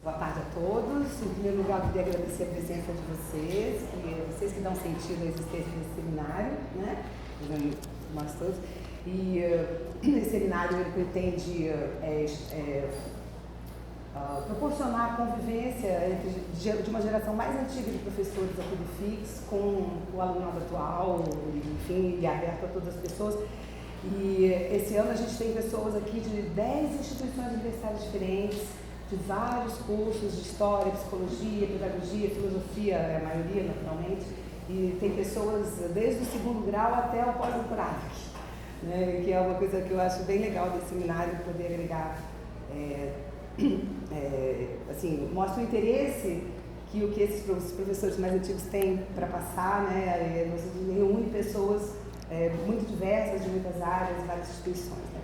Boa tarde a todos. Em primeiro lugar, eu queria agradecer a presença de vocês que dão sentido à existência desse seminário, né? Nós todos. E esse seminário ele pretende proporcionar a convivência de uma geração mais antiga de professores aqui do FIX com o alunado atual, enfim, e aberto a todas as pessoas. E esse ano a gente tem pessoas aqui de 10 instituições universitárias diferentes, de vários cursos de História, Psicologia, Pedagogia, Filosofia, a maioria naturalmente, e tem pessoas desde o segundo grau até o pós-doutorado, né, que é uma coisa que eu acho bem legal desse seminário, poder agregar, assim, mostra o interesse que o que esses professores mais antigos têm para passar, né, reúne pessoas muito diversas, de muitas áreas, várias instituições, né.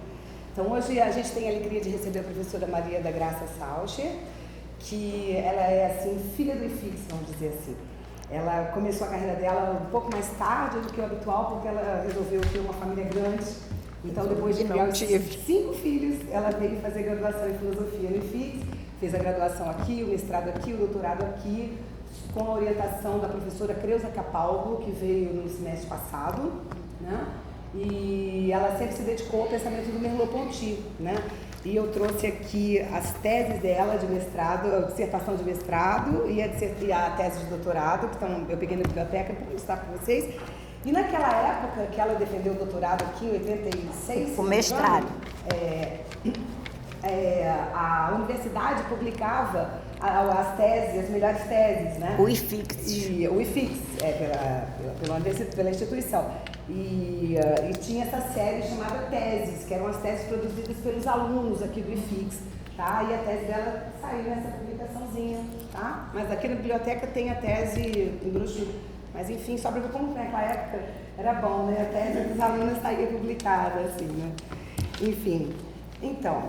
Então, hoje a gente tem a alegria de receber a professora Maria da Graça Salcher, que ela é, assim, filha do IFIX, vamos dizer assim. Ela começou a carreira dela um pouco mais tarde do que o habitual, porque ela resolveu ter uma família grande. Então, depois de criar 5 filhos, ela veio fazer graduação em Filosofia no IFIX, fez a graduação aqui, o mestrado aqui, o doutorado aqui, com a orientação da professora Creuza Capaldo, que veio no semestre passado, né? E ela sempre se dedicou ao pensamento do Merleau-Ponty, né? E eu trouxe aqui as teses dela de mestrado, a dissertação de mestrado e a tese de doutorado, que eu peguei na biblioteca para mostrar para vocês. E naquela época que ela defendeu o doutorado aqui, em 86... O mestrado. A universidade publicava as teses, as melhores teses, né? O IFIX. O IFIX, pela instituição. E tinha essa série chamada Teses, que eram as teses produzidas pelos alunos aqui do IFIX, tá? E a tese dela saiu nessa publicaçãozinha, tá? Mas aqui na biblioteca tem a tese em brochura. Mas enfim, só para ver como naquela época era bom, né? A tese dos alunos saía publicada, assim, né? Enfim, então,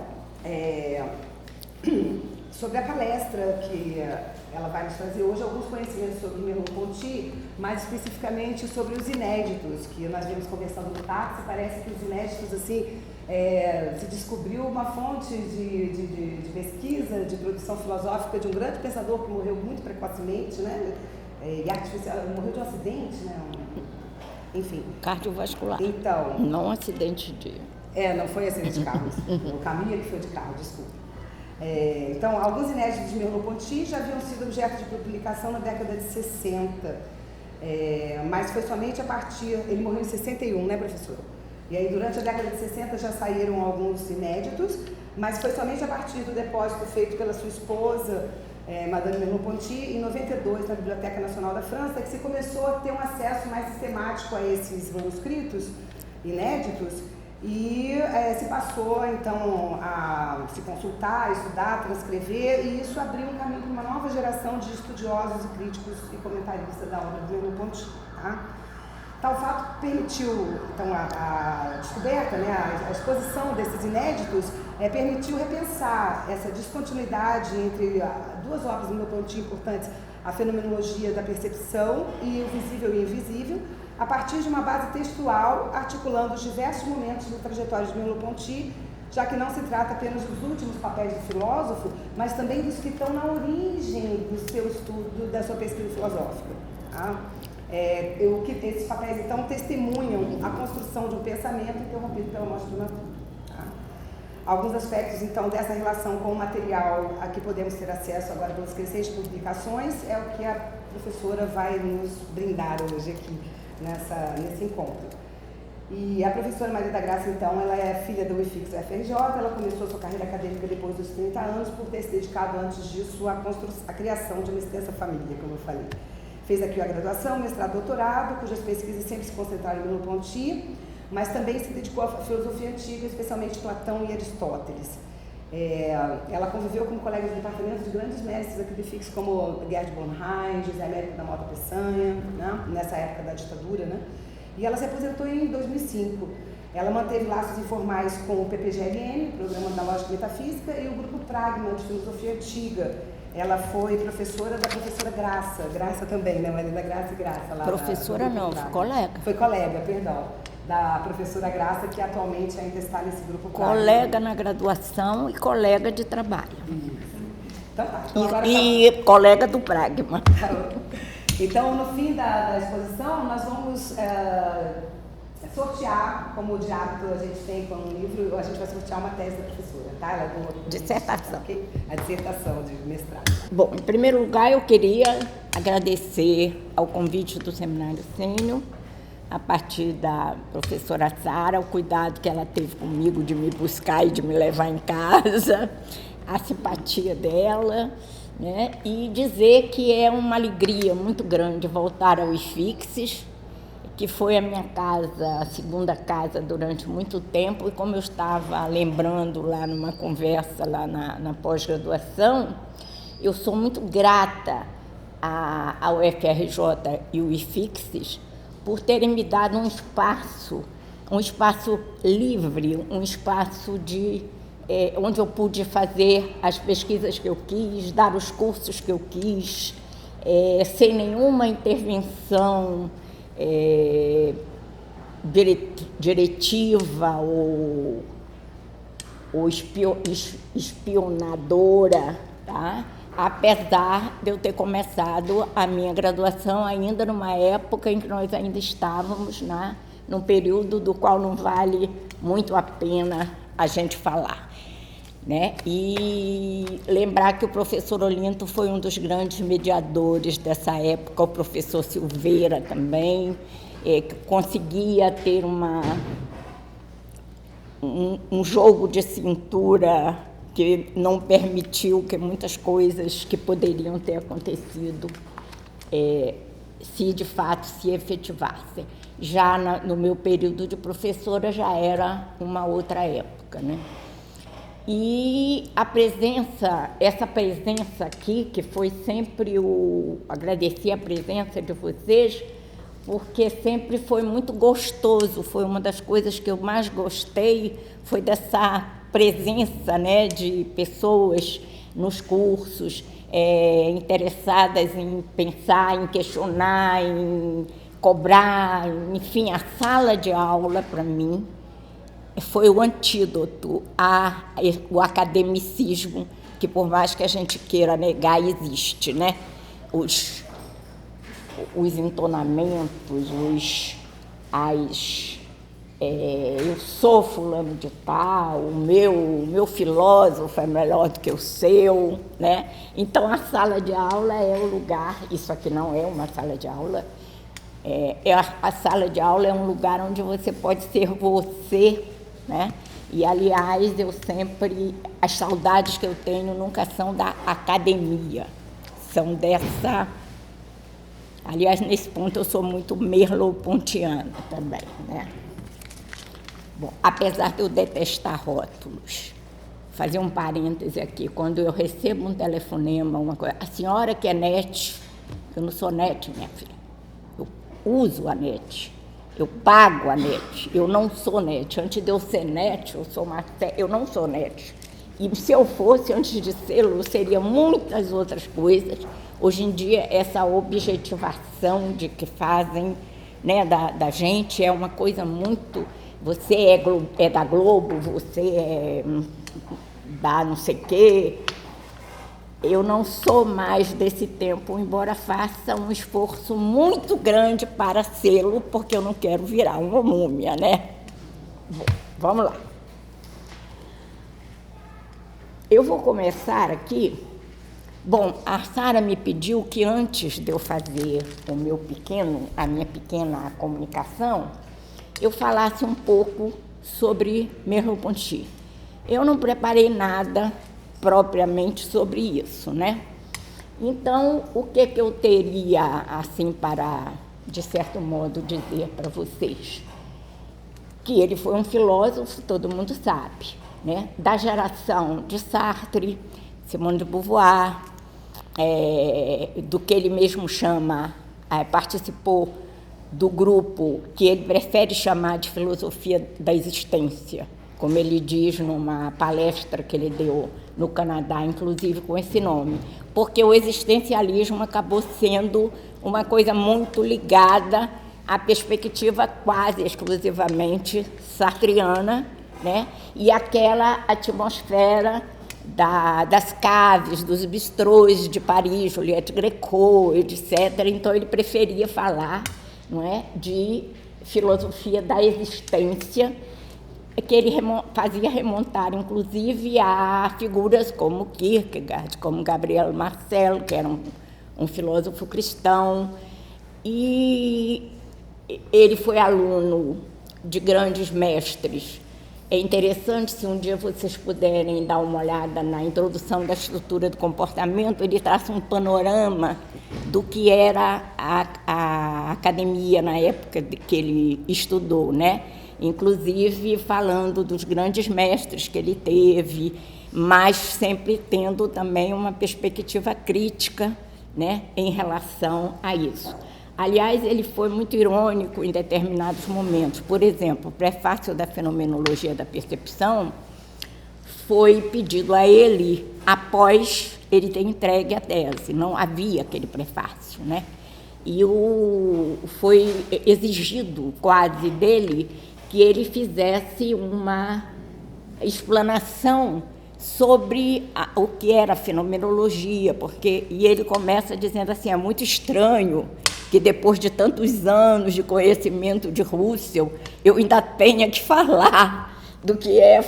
sobre a palestra que ela vai nos trazer hoje, alguns conhecimentos sobre o Merleau-Ponty, mais especificamente sobre os inéditos, que nós vimos conversando no táxi. Parece que os inéditos, assim, se descobriu uma fonte de pesquisa, de produção filosófica de um grande pensador que morreu muito precocemente, né? E artificial, morreu de um acidente, né? Enfim. Cardiovascular. Então. Não acidente de... não foi acidente de carro. O caminho que foi de carro, desculpa. Então, alguns inéditos de Merleau-Ponty já haviam sido objeto de publicação na década de 60, mas foi somente a partir... Ele morreu em 61, né, professora? E aí, durante a década de 60, já saíram alguns inéditos, mas foi somente a partir do depósito feito pela sua esposa, Madame Merleau-Ponty, em 92, na Biblioteca Nacional da França, que se começou a ter um acesso mais sistemático a esses manuscritos inéditos, e se passou, então, a se consultar, estudar, transcrever, e isso abriu um caminho para uma nova geração de estudiosos e críticos e comentaristas da obra do Merleau-Ponty, tá? Tal fato permitiu, então, a descoberta, né, a exposição desses inéditos, permitiu repensar essa descontinuidade entre duas obras do Merleau-Ponty importantes, a fenomenologia da percepção e o visível e invisível, a partir de uma base textual, articulando os diversos momentos da trajetória de Merleau-Ponty, já que não se trata apenas dos últimos papéis do filósofo, mas também dos que estão na origem do seu estudo, da sua pesquisa filosófica. Tá? Esses papéis, então, testemunham a construção de um pensamento interrompido pela morte do natura. Tá? Alguns aspectos, então, dessa relação com o material a que podemos ter acesso agora pelas crescentes publicações é o que a professora vai nos brindar hoje aqui, nesse encontro. E a professora Maria da Graça, então, ela é filha do IFIX FRJ, ela começou sua carreira acadêmica depois dos 30 anos, por ter se dedicado antes disso à criação de uma extensa família, como eu falei. Fez aqui a graduação, mestrado, doutorado, cujas pesquisas sempre se concentraram em Merleau-Ponty, mas também se dedicou à filosofia antiga, especialmente Platão e Aristóteles. Ela conviveu com colegas do departamento de grandes mestres aqui do IFIX, como Gerd Bornheim, José Américo da Mota Peçanha, né? Nessa época da ditadura, né? E ela se aposentou em 2005. Ela manteve laços informais com o PPGLM, Programa da Lógica e Metafísica, e o Grupo Pragma, de Filosofia Antiga. Ela foi professora da professora Graça também, né? Maria da Graça e Graça. Lá professora não, foi colega. Foi colega, perdão. Da professora Graça, que atualmente ainda está nesse grupo. Colega na graduação e colega de trabalho. Isso. Então tá. Então, agora e colega do Pragma. Então, no fim da exposição, nós vamos sortear, como de hábito a gente tem com um livro, a gente vai sortear uma tese da professora, tá? Ela é uma dissertação. Okay? A dissertação de mestrado. Bom, em primeiro lugar, eu queria agradecer ao convite do Seminário Sênior, a partir da professora Sara, o cuidado que ela teve comigo de me buscar e de me levar em casa, a simpatia dela, né? E dizer que é uma alegria muito grande voltar ao IFIXES, que foi a minha casa, a segunda casa durante muito tempo, e como eu estava lembrando lá numa conversa lá na pós-graduação, eu sou muito grata ao UFRJ e o IFIXES por terem me dado um espaço livre, um espaço onde eu pude fazer as pesquisas que eu quis, dar os cursos que eu quis, sem nenhuma intervenção diretiva ou espionadora, tá? Apesar de eu ter começado a minha graduação ainda numa época em que nós ainda estávamos num período do qual não vale muito a pena a gente falar, né? E lembrar que o professor Olinto foi um dos grandes mediadores dessa época, o professor Silveira também, que conseguia ter um jogo de cintura que não permitiu que muitas coisas que poderiam ter acontecido se de fato se efetivassem. Já no meu período de professora já era uma outra época, né? E essa presença aqui, que foi sempre agradecer a presença de vocês, porque sempre foi muito gostoso, foi uma das coisas que eu mais gostei, foi dessa presença, né, de pessoas nos cursos, interessadas em pensar, em questionar, em cobrar, enfim, a sala de aula, para mim, foi o antídoto ao academicismo, que por mais que a gente queira negar, existe, né? Os entonamentos, eu sou fulano de tal, o meu filósofo é melhor do que o seu, né? Então, a sala de aula é o lugar, isso aqui não é uma sala de aula, a sala de aula é um lugar onde você pode ser você, né? E, aliás, as saudades que eu tenho nunca são da academia, são dessa... Aliás, nesse ponto eu sou muito merleau-pontiana também, né? Bom, apesar de eu detestar rótulos, fazer um parêntese aqui, quando eu recebo um telefonema, uma coisa, a senhora que é NET, eu não sou NET, minha filha, eu uso a NET, eu pago a NET, eu não sou NET, antes de eu ser NET, eu não sou NET, e se eu fosse, antes de ser, seria muitas outras coisas. Hoje em dia, essa objetivação de que fazem, né, da gente é uma coisa muito... Você é da Globo, você é da não sei o quê. Eu não sou mais desse tempo, embora faça um esforço muito grande para sê-lo, porque eu não quero virar uma múmia, né? Bom, vamos lá. Eu vou começar aqui. Bom, a Sara me pediu que antes de eu fazer a minha pequena comunicação, eu falasse um pouco sobre Merleau-Ponty. Eu não preparei nada propriamente sobre isso, né? Então, o que eu teria, assim, para, de certo modo, dizer para vocês? Que ele foi um filósofo, todo mundo sabe, né? Da geração de Sartre, Simone de Beauvoir, do que ele mesmo chama, participou do grupo que ele prefere chamar de filosofia da existência, como ele diz numa palestra que ele deu no Canadá, inclusive com esse nome, porque o existencialismo acabou sendo uma coisa muito ligada à perspectiva quase exclusivamente sartriana, né? E aquela atmosfera das caves, dos bistrôs de Paris, Juliette Greco, etc. Então, ele preferia falar, não é, de filosofia da existência, que ele fazia remontar, inclusive, a figuras como Kierkegaard, como Gabriel Marcel, que era um filósofo cristão. E ele foi aluno de grandes mestres. É interessante, se um dia vocês puderem dar uma olhada na introdução da estrutura do comportamento, ele traça um panorama do que era a academia na época que ele estudou, né? Inclusive falando dos grandes mestres que ele teve, mas sempre tendo também uma perspectiva crítica, né, em relação a isso. Aliás, ele foi muito irônico em determinados momentos. Por exemplo, o prefácio da Fenomenologia da Percepção foi pedido a ele após ele ter entregue a tese. Não havia aquele prefácio, né? E foi exigido quase dele que ele fizesse uma explanação sobre o que era a fenomenologia, e ele começa dizendo assim, é muito estranho que depois de tantos anos de conhecimento de Husserl, eu ainda tenha que falar do que é a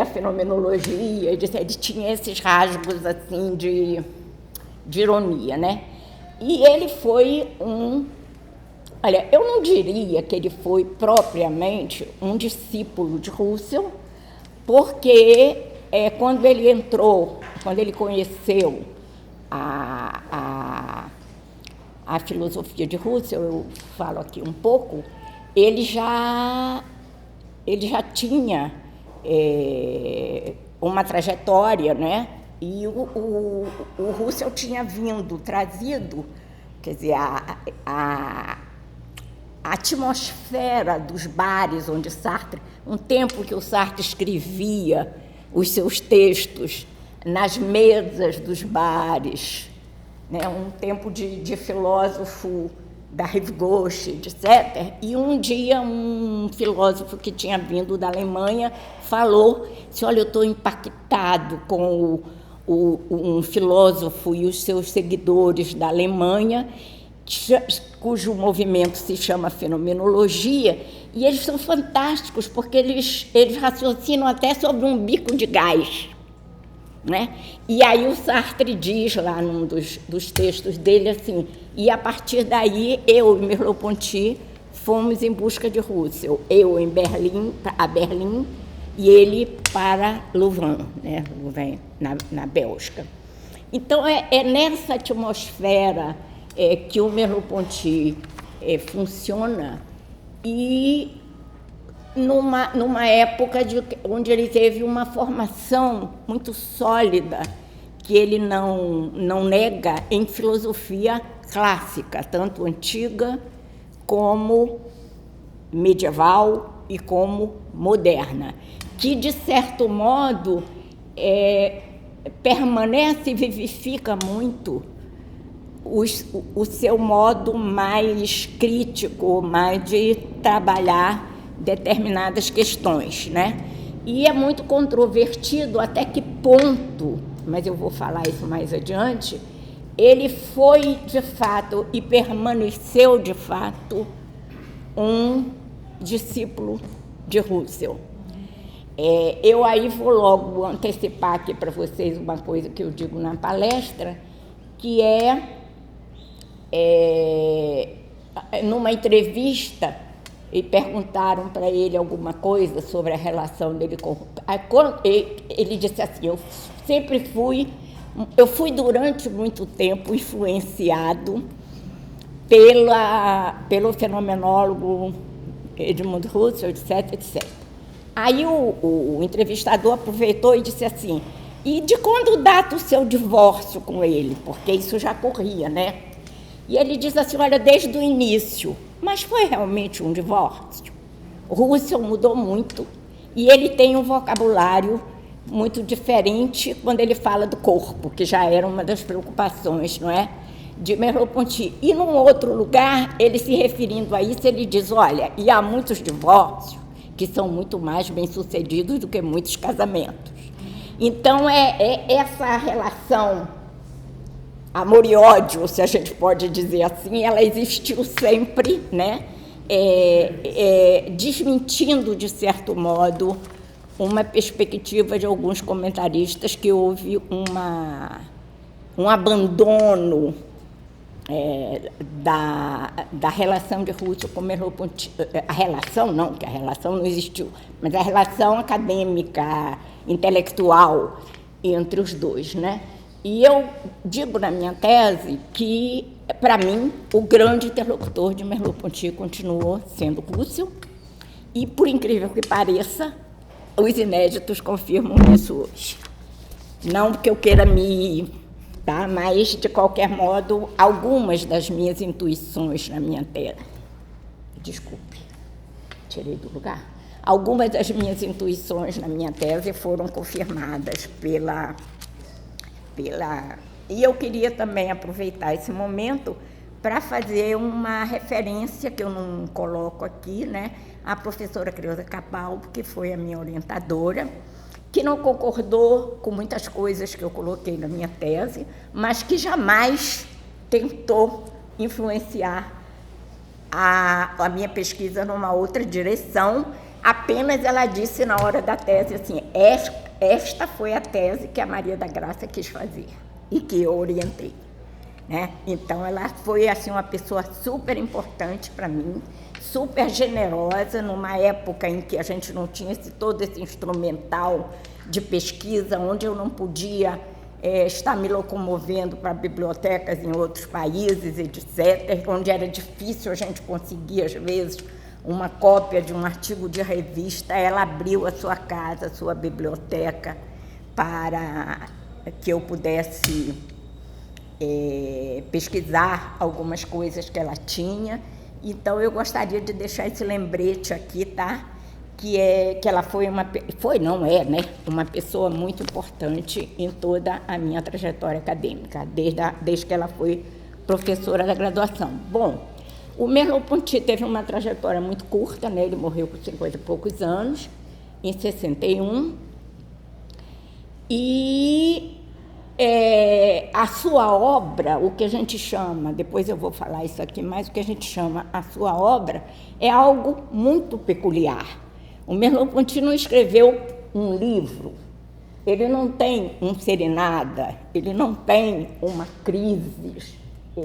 fenomenologia. Ele tinha esses rasgos assim de ironia, né? E ele foi olha, eu não diria que ele foi propriamente um discípulo de Husserl, porque quando ele conheceu a filosofia de Husserl, eu falo aqui um pouco, ele já tinha uma trajetória, né? E o Husserl tinha trazido, quer dizer, a atmosfera dos bares onde Sartre, um tempo que o Sartre escrevia os seus textos nas mesas dos bares, né, um tempo de filósofo da Rive Gauche, etc. E um dia um filósofo que tinha vindo da Alemanha falou assim, olha, eu estou impactado com um filósofo e os seus seguidores da Alemanha, cujo movimento se chama Fenomenologia, e eles são fantásticos, porque eles raciocinam até sobre um bico de gás, né? E aí o Sartre diz lá num dos textos dele assim, e a partir daí eu e Merleau-Ponty fomos em busca de Husserl, eu a Berlim e ele para Louvain, né? Louvain na Bélgica. Então é nessa atmosfera que o Merleau-Ponty funciona, e numa época onde ele teve uma formação muito sólida, que ele não nega em filosofia clássica, tanto antiga como medieval e como moderna, que, de certo modo, permanece e vivifica muito o seu modo mais crítico, mais de trabalhar determinadas questões, né? E é muito controvertido até que ponto, mas eu vou falar isso mais adiante, ele foi, de fato, e permaneceu, de fato, um discípulo de Husserl. Eu aí vou logo antecipar aqui para vocês uma coisa que eu digo na palestra, que numa entrevista, e perguntaram para ele alguma coisa sobre a relação dele com... Ele disse assim, eu fui durante muito tempo influenciado pelo fenomenólogo Edmund Husserl, etc, etc. Aí o entrevistador aproveitou e disse assim, e de quando data o seu divórcio com ele? Porque isso já corria, né? E ele diz assim, olha, desde o início. Mas foi realmente um divórcio? O Husserl mudou muito e ele tem um vocabulário muito diferente quando ele fala do corpo, que já era uma das preocupações, não é? De Merleau-Ponty. E num outro lugar, ele se referindo a isso, ele diz, olha, e há muitos divórcios que são muito mais bem-sucedidos do que muitos casamentos. Então, essa relação amor e ódio, se a gente pode dizer assim, ela existiu sempre, né? Desmentindo, de certo modo, uma perspectiva de alguns comentaristas que houve um abandono da relação de Russell com Merleau-Ponty. A relação não, que a relação não existiu, mas a relação acadêmica, intelectual entre os dois, né? E eu digo na minha tese que, para mim, o grande interlocutor de Merleau-Ponty continuou sendo Russell, e, por incrível que pareça, os inéditos confirmam isso hoje. Não que eu queira tá? Mas, de qualquer modo, algumas das minhas intuições na minha tese... Desculpe, tirei do lugar. Algumas das minhas intuições na minha tese foram confirmadas pela... E eu queria também aproveitar esse momento para fazer uma referência, que eu não coloco aqui, né, à professora Creuza Cabal, que foi a minha orientadora, que não concordou com muitas coisas que eu coloquei na minha tese, mas que jamais tentou influenciar a minha pesquisa numa outra direção. Apenas ela disse na hora da tese assim: esta foi a tese que a Maria da Graça quis fazer e que eu orientei, né? Então, ela foi assim, uma pessoa super importante para mim, super generosa, numa época em que a gente não tinha todo esse instrumental de pesquisa, onde eu não podia estar me locomovendo para bibliotecas em outros países, etc., onde era difícil a gente conseguir, às vezes, uma cópia de um artigo de revista. Ela abriu a sua casa, a sua biblioteca, para que eu pudesse pesquisar algumas coisas que ela tinha. Então, eu gostaria de deixar esse lembrete aqui, tá? Que ela foi uma pessoa muito importante em toda a minha trajetória acadêmica, desde que ela foi professora da graduação. Bom, o Merleau-Ponty teve uma trajetória muito curta, né? Ele morreu com 50 e poucos anos, em 61, e a sua obra, o que a gente chama, depois eu vou falar isso aqui, mas o que a gente chama a sua obra é algo muito peculiar. O Merleau-Ponty não escreveu um livro, ele não tem um serenada, ele não tem uma crise, o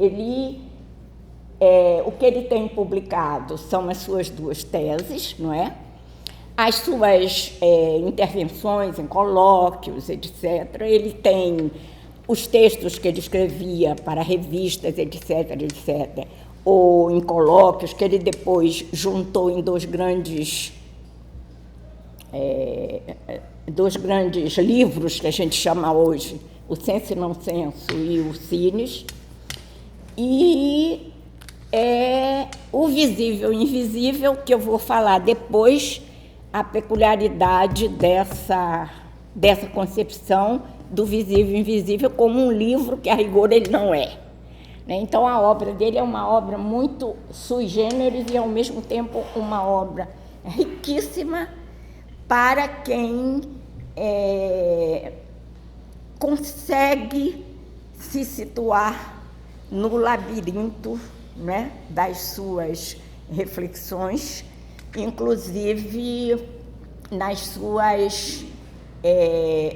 que ele tem publicado são as suas duas teses, não é? As suas intervenções em colóquios, etc. Ele tem os textos que ele escrevia para revistas, etc., etc., ou em colóquios, que ele depois juntou em dois grandes livros que a gente chama hoje, o Senso e Não Senso e o Cines. E o Visível e Invisível, que eu vou falar depois, a peculiaridade dessa concepção do visível e invisível como um livro que, a rigor, ele não é. Então, a obra dele é uma obra muito sui generis e, ao mesmo tempo, uma obra riquíssima para quem consegue se situar no labirinto, né, das suas reflexões, inclusive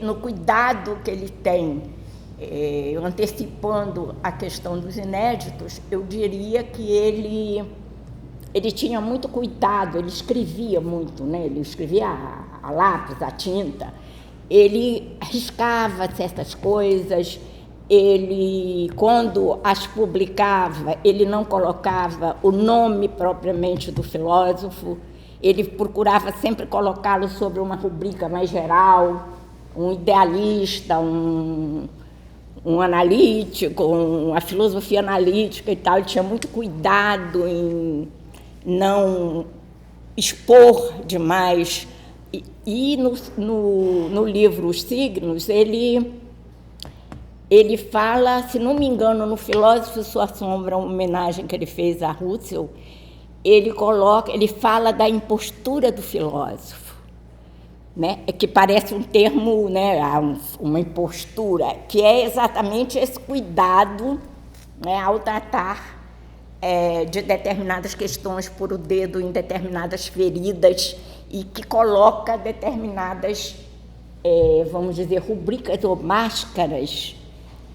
no cuidado que ele tem, antecipando a questão dos inéditos. Eu diria que ele tinha muito cuidado, ele escrevia muito, né? Ele escrevia a lápis, a tinta, ele riscava certas coisas. Ele, quando as publicava, ele não colocava o nome propriamente do filósofo, ele procurava sempre colocá-lo sobre uma rubrica mais geral, um idealista, um analítico, a filosofia analítica e tal. Ele tinha muito cuidado em não expor demais. E no livro Os Signos, ele fala, se não me engano, no Filósofo e Sua Sombra, uma homenagem que ele fez a Russell, ele fala da impostura do filósofo. né, que parece um termo, né, uma impostura, que é exatamente esse cuidado, né, ao tratar de determinadas questões por o dedo em determinadas feridas e que coloca determinadas, vamos dizer, rubricas ou máscaras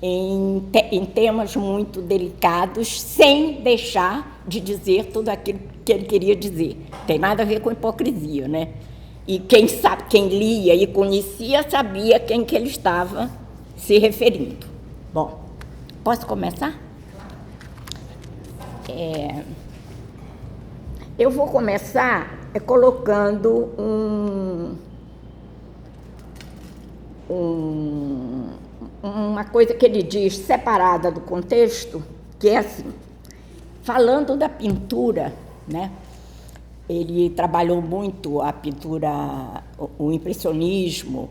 em temas muito delicados, sem deixar de dizer tudo aquilo que ele queria dizer. Tem nada a ver com hipocrisia, né? E quem lia e conhecia sabia quem que ele estava se referindo. Bom, posso começar? Eu vou começar colocando uma coisa que ele diz separada do contexto, que é assim, falando da pintura, né? Ele trabalhou muito a pintura, o impressionismo.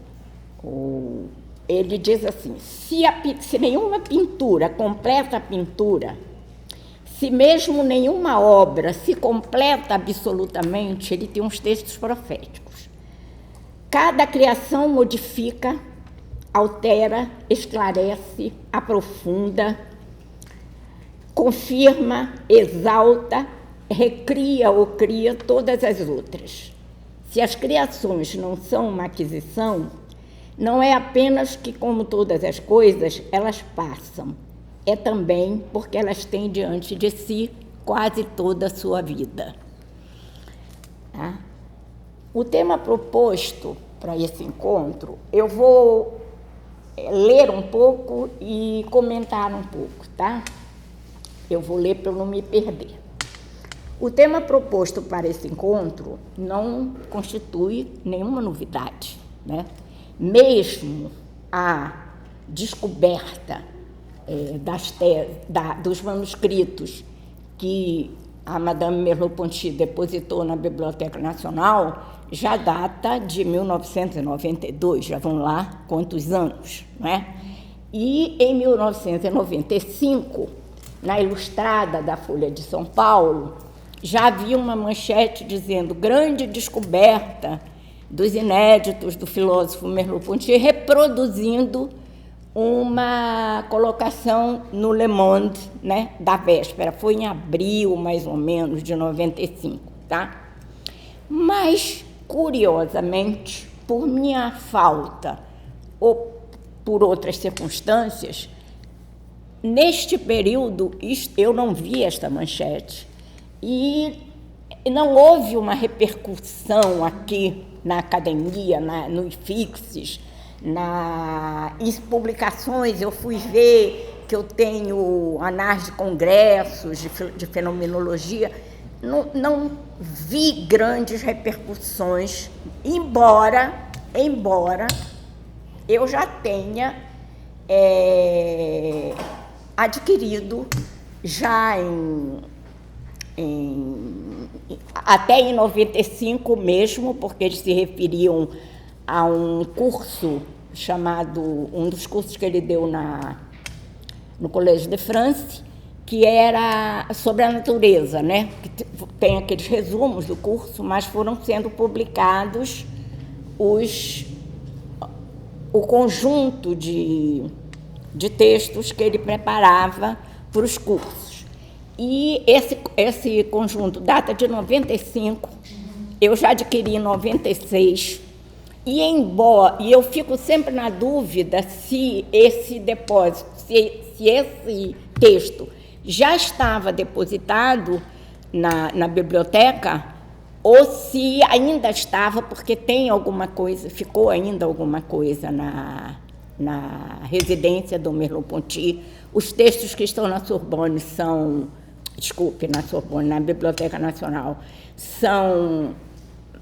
Ele diz assim, se nenhuma pintura completa a pintura, se mesmo nenhuma obra se completa absolutamente, ele tem uns textos proféticos. Cada criação modifica, altera, esclarece, aprofunda, confirma, exalta, recria ou cria todas as outras. Se as criações não são uma aquisição, não é apenas que, como todas as coisas, elas passam. É também porque elas têm diante de si quase toda a sua vida. Tá? O tema proposto para esse encontro, eu vou ler um pouco e comentar um pouco, tá? Eu vou ler para eu não me perder. O tema proposto para esse encontro não constitui nenhuma novidade, né? Mesmo a descoberta dos manuscritos que a Madame Merleau-Ponty depositou na Biblioteca Nacional já data de 1992, já vão lá quantos anos, né? E em 1995, na Ilustrada da Folha de São Paulo, já havia uma manchete dizendo grande descoberta dos inéditos do filósofo Merleau-Ponty, reproduzindo uma colocação no Le Monde, né, da véspera. Foi em abril, mais ou menos, de 95, tá? Mas, curiosamente, por minha falta ou por outras circunstâncias, neste período eu não vi esta manchete e não houve uma repercussão aqui na academia, no IFIXES, nas publicações. Eu fui ver que eu tenho anais de congressos de fenomenologia, não vi grandes repercussões, embora eu já tenha adquirido já até em 95 mesmo, porque eles se referiam a um curso chamado, um dos cursos que ele deu no Collège de France, que era sobre a natureza, né? Que tem aqueles resumos do curso, mas foram sendo publicados o conjunto de textos que ele preparava para os cursos. E esse conjunto data de 95, eu já adquiri em 96, e eu fico sempre na dúvida se esse depósito, se esse texto já estava depositado na biblioteca ou se ainda estava, porque tem alguma coisa, ficou ainda alguma coisa na residência do Merleau-Ponty. Os textos que estão na Sorbonne na Biblioteca Nacional, são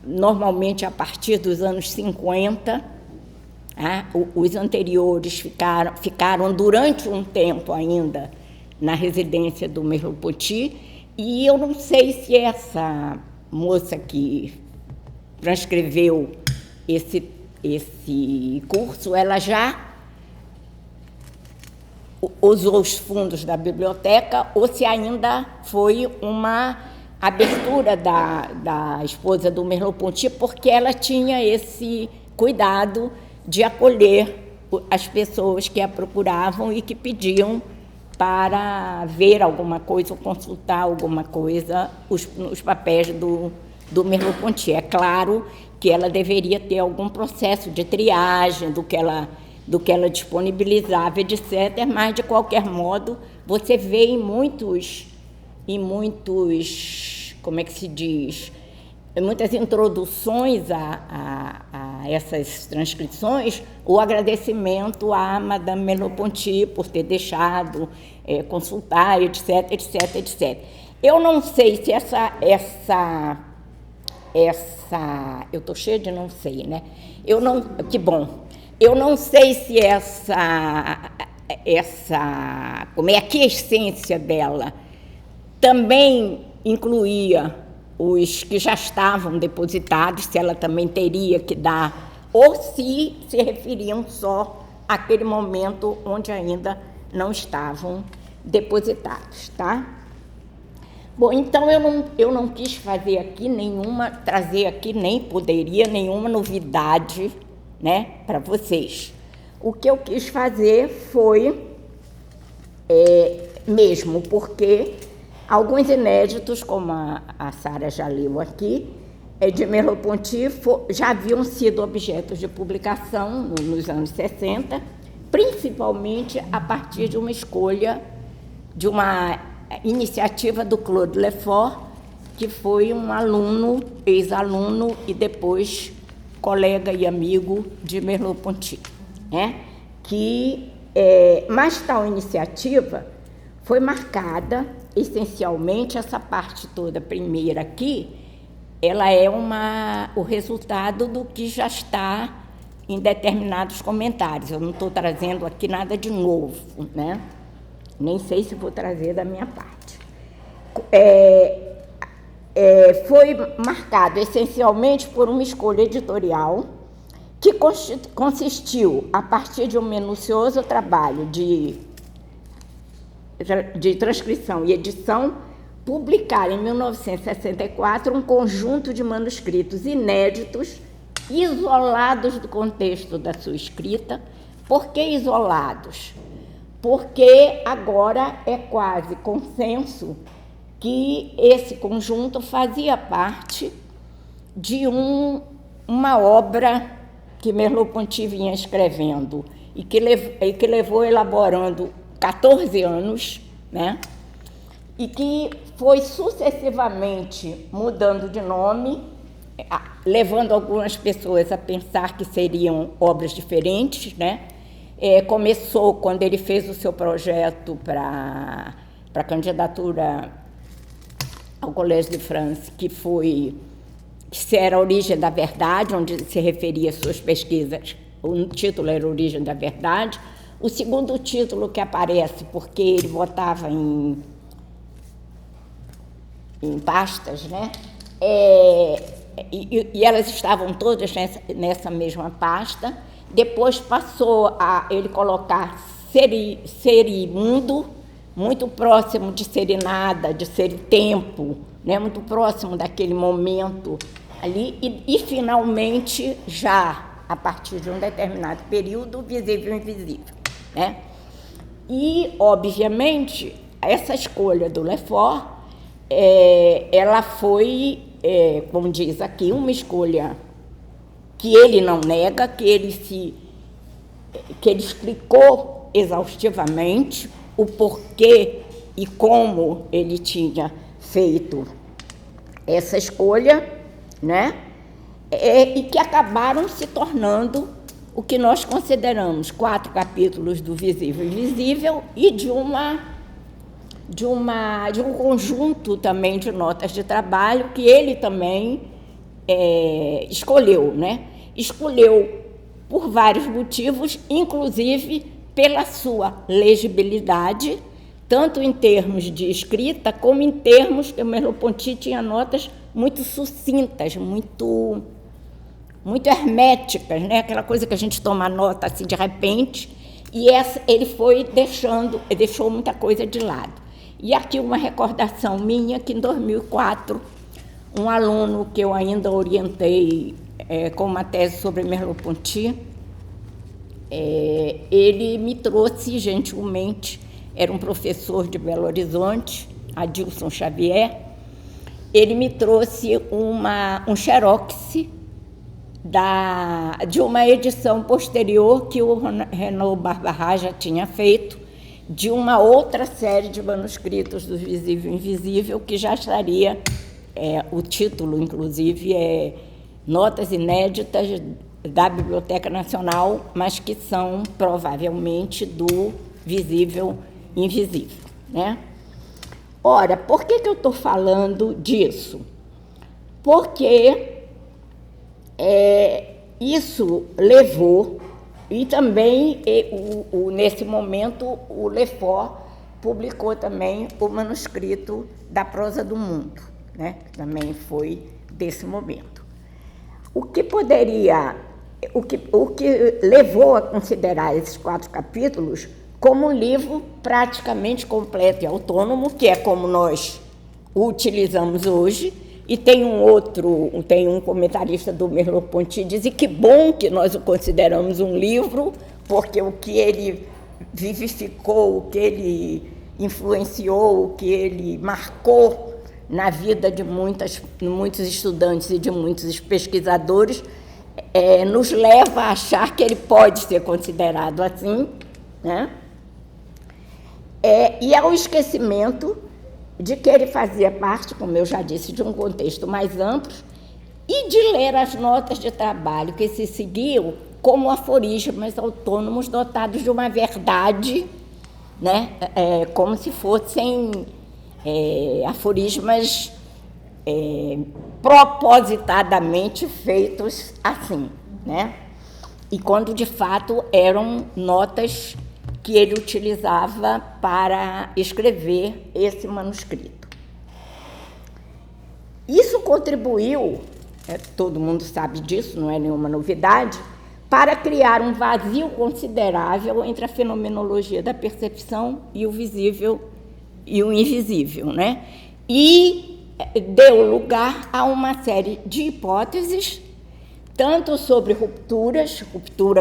normalmente a partir dos anos 50. Os anteriores ficaram durante um tempo ainda na residência do Merleau-Ponty, e eu não sei se essa moça que transcreveu esse curso, ela já usou os fundos da biblioteca ou se ainda foi uma abertura da esposa do Merleau-Ponty, porque ela tinha esse cuidado de acolher as pessoas que a procuravam e que pediam para ver alguma coisa ou consultar alguma coisa, os papéis do Merleau-Ponty. É claro que ela deveria ter algum processo de triagem do que ela disponibilizava, etc., mas, de qualquer modo, você vê em muitos, como é que se diz, em muitas introduções a essas transcrições, o agradecimento à Madame Merleau-Ponty por ter deixado consultar, etc., etc., etc. Eu não sei se eu estou cheia de não sei, né? Que bom. Eu não sei se como é que a essência dela também incluía os que já estavam depositados, se ela também teria que dar, ou se referiam só àquele momento onde ainda não estavam depositados, tá? Bom, então eu não quis trazer aqui, nem poderia, nenhuma novidade, né, para vocês. O que eu quis fazer foi, mesmo porque alguns inéditos, como a Sara já leu aqui, de Merleau-Ponty, já haviam sido objetos de publicação nos anos 60, principalmente a partir de uma escolha, de uma iniciativa do Claude Lefort, que foi um aluno, ex-aluno e depois colega e amigo de Merleau-Ponty, né? Mas tal iniciativa foi marcada, essencialmente, essa parte toda primeira aqui, ela é o resultado do que já está em determinados comentários. Eu não estou trazendo aqui nada de novo, né? Nem sei se vou trazer da minha parte. Foi marcado essencialmente por uma escolha editorial que consistiu, a partir de um minucioso trabalho de transcrição e edição, publicar em 1964 um conjunto de manuscritos inéditos, isolados do contexto da sua escrita. Por que isolados? Porque agora é quase consenso que esse conjunto fazia parte de uma obra que Merleau-Ponty vinha escrevendo e que levou elaborando 14 anos, né? E que foi sucessivamente mudando de nome, levando algumas pessoas a pensar que seriam obras diferentes, né? Começou quando ele fez o seu projeto para a candidatura ao Collège de France, que era a Origem da Verdade, onde se referia às suas pesquisas. O título era Origem da Verdade. O segundo título que aparece, porque ele botava em pastas, né? E elas estavam todas nessa mesma pasta. Depois passou a ele colocar Serimundo, muito próximo de Serinada, de Seritempo, né? Muito próximo daquele momento ali. E finalmente, já a partir de um determinado período, Visível e Invisível, né? E, obviamente, essa escolha do Lefort, ela foi, como diz aqui, uma escolha que ele não nega, que ele explicou exaustivamente o porquê e como ele tinha feito essa escolha, né? E que acabaram se tornando o que nós consideramos 4 capítulos do Visível e Invisível e de um conjunto também de notas de trabalho que ele também escolheu, né? Escolheu por vários motivos, inclusive pela sua legibilidade, tanto em termos de escrita, como em termos que o Merleau-Ponty tinha notas muito sucintas, muito herméticas, né? Aquela coisa que a gente toma nota assim de repente, e ele deixou muita coisa de lado. E aqui uma recordação minha, que em 2004, um aluno que eu ainda orientei com uma tese sobre Merleau-Ponty, ele me trouxe gentilmente, era um professor de Belo Horizonte, Adilson Xavier, ele me trouxe um xerox de uma edição posterior que o Renaud Barbarat já tinha feito, de uma outra série de manuscritos do Visível e Invisível, que já estaria, o título, inclusive, é Notas Inéditas da Biblioteca Nacional, mas que são, provavelmente, do Visível e Invisível, né? Ora, por que eu estou falando disso? Porque isso levou, e também, nesse momento, o Lefort publicou também o manuscrito da Prosa do Mundo, né? Que também foi desse momento. O que levou a considerar esses 4 capítulos como um livro praticamente completo e autônomo, que é como nós o utilizamos hoje. E tem um comentarista do Merleau-Ponty que diz, e que bom que nós o consideramos um livro, porque o que ele vivificou, o que ele influenciou, o que ele marcou na vida de muitos estudantes e de muitos pesquisadores, nos leva a achar que ele pode ser considerado assim, né? E é o esquecimento de que ele fazia parte, como eu já disse, de um contexto mais amplo, e de ler as notas de trabalho que se seguiam como aforismos autônomos dotados de uma verdade, né? Como se fossem aforismos propositadamente feitos assim, né? E quando, de fato, eram notas que ele utilizava para escrever esse manuscrito. Isso contribuiu, todo mundo sabe disso, não é nenhuma novidade, para criar um vazio considerável entre a fenomenologia da percepção e o visível e o invisível, né? E deu lugar a uma série de hipóteses, tanto sobre ruptura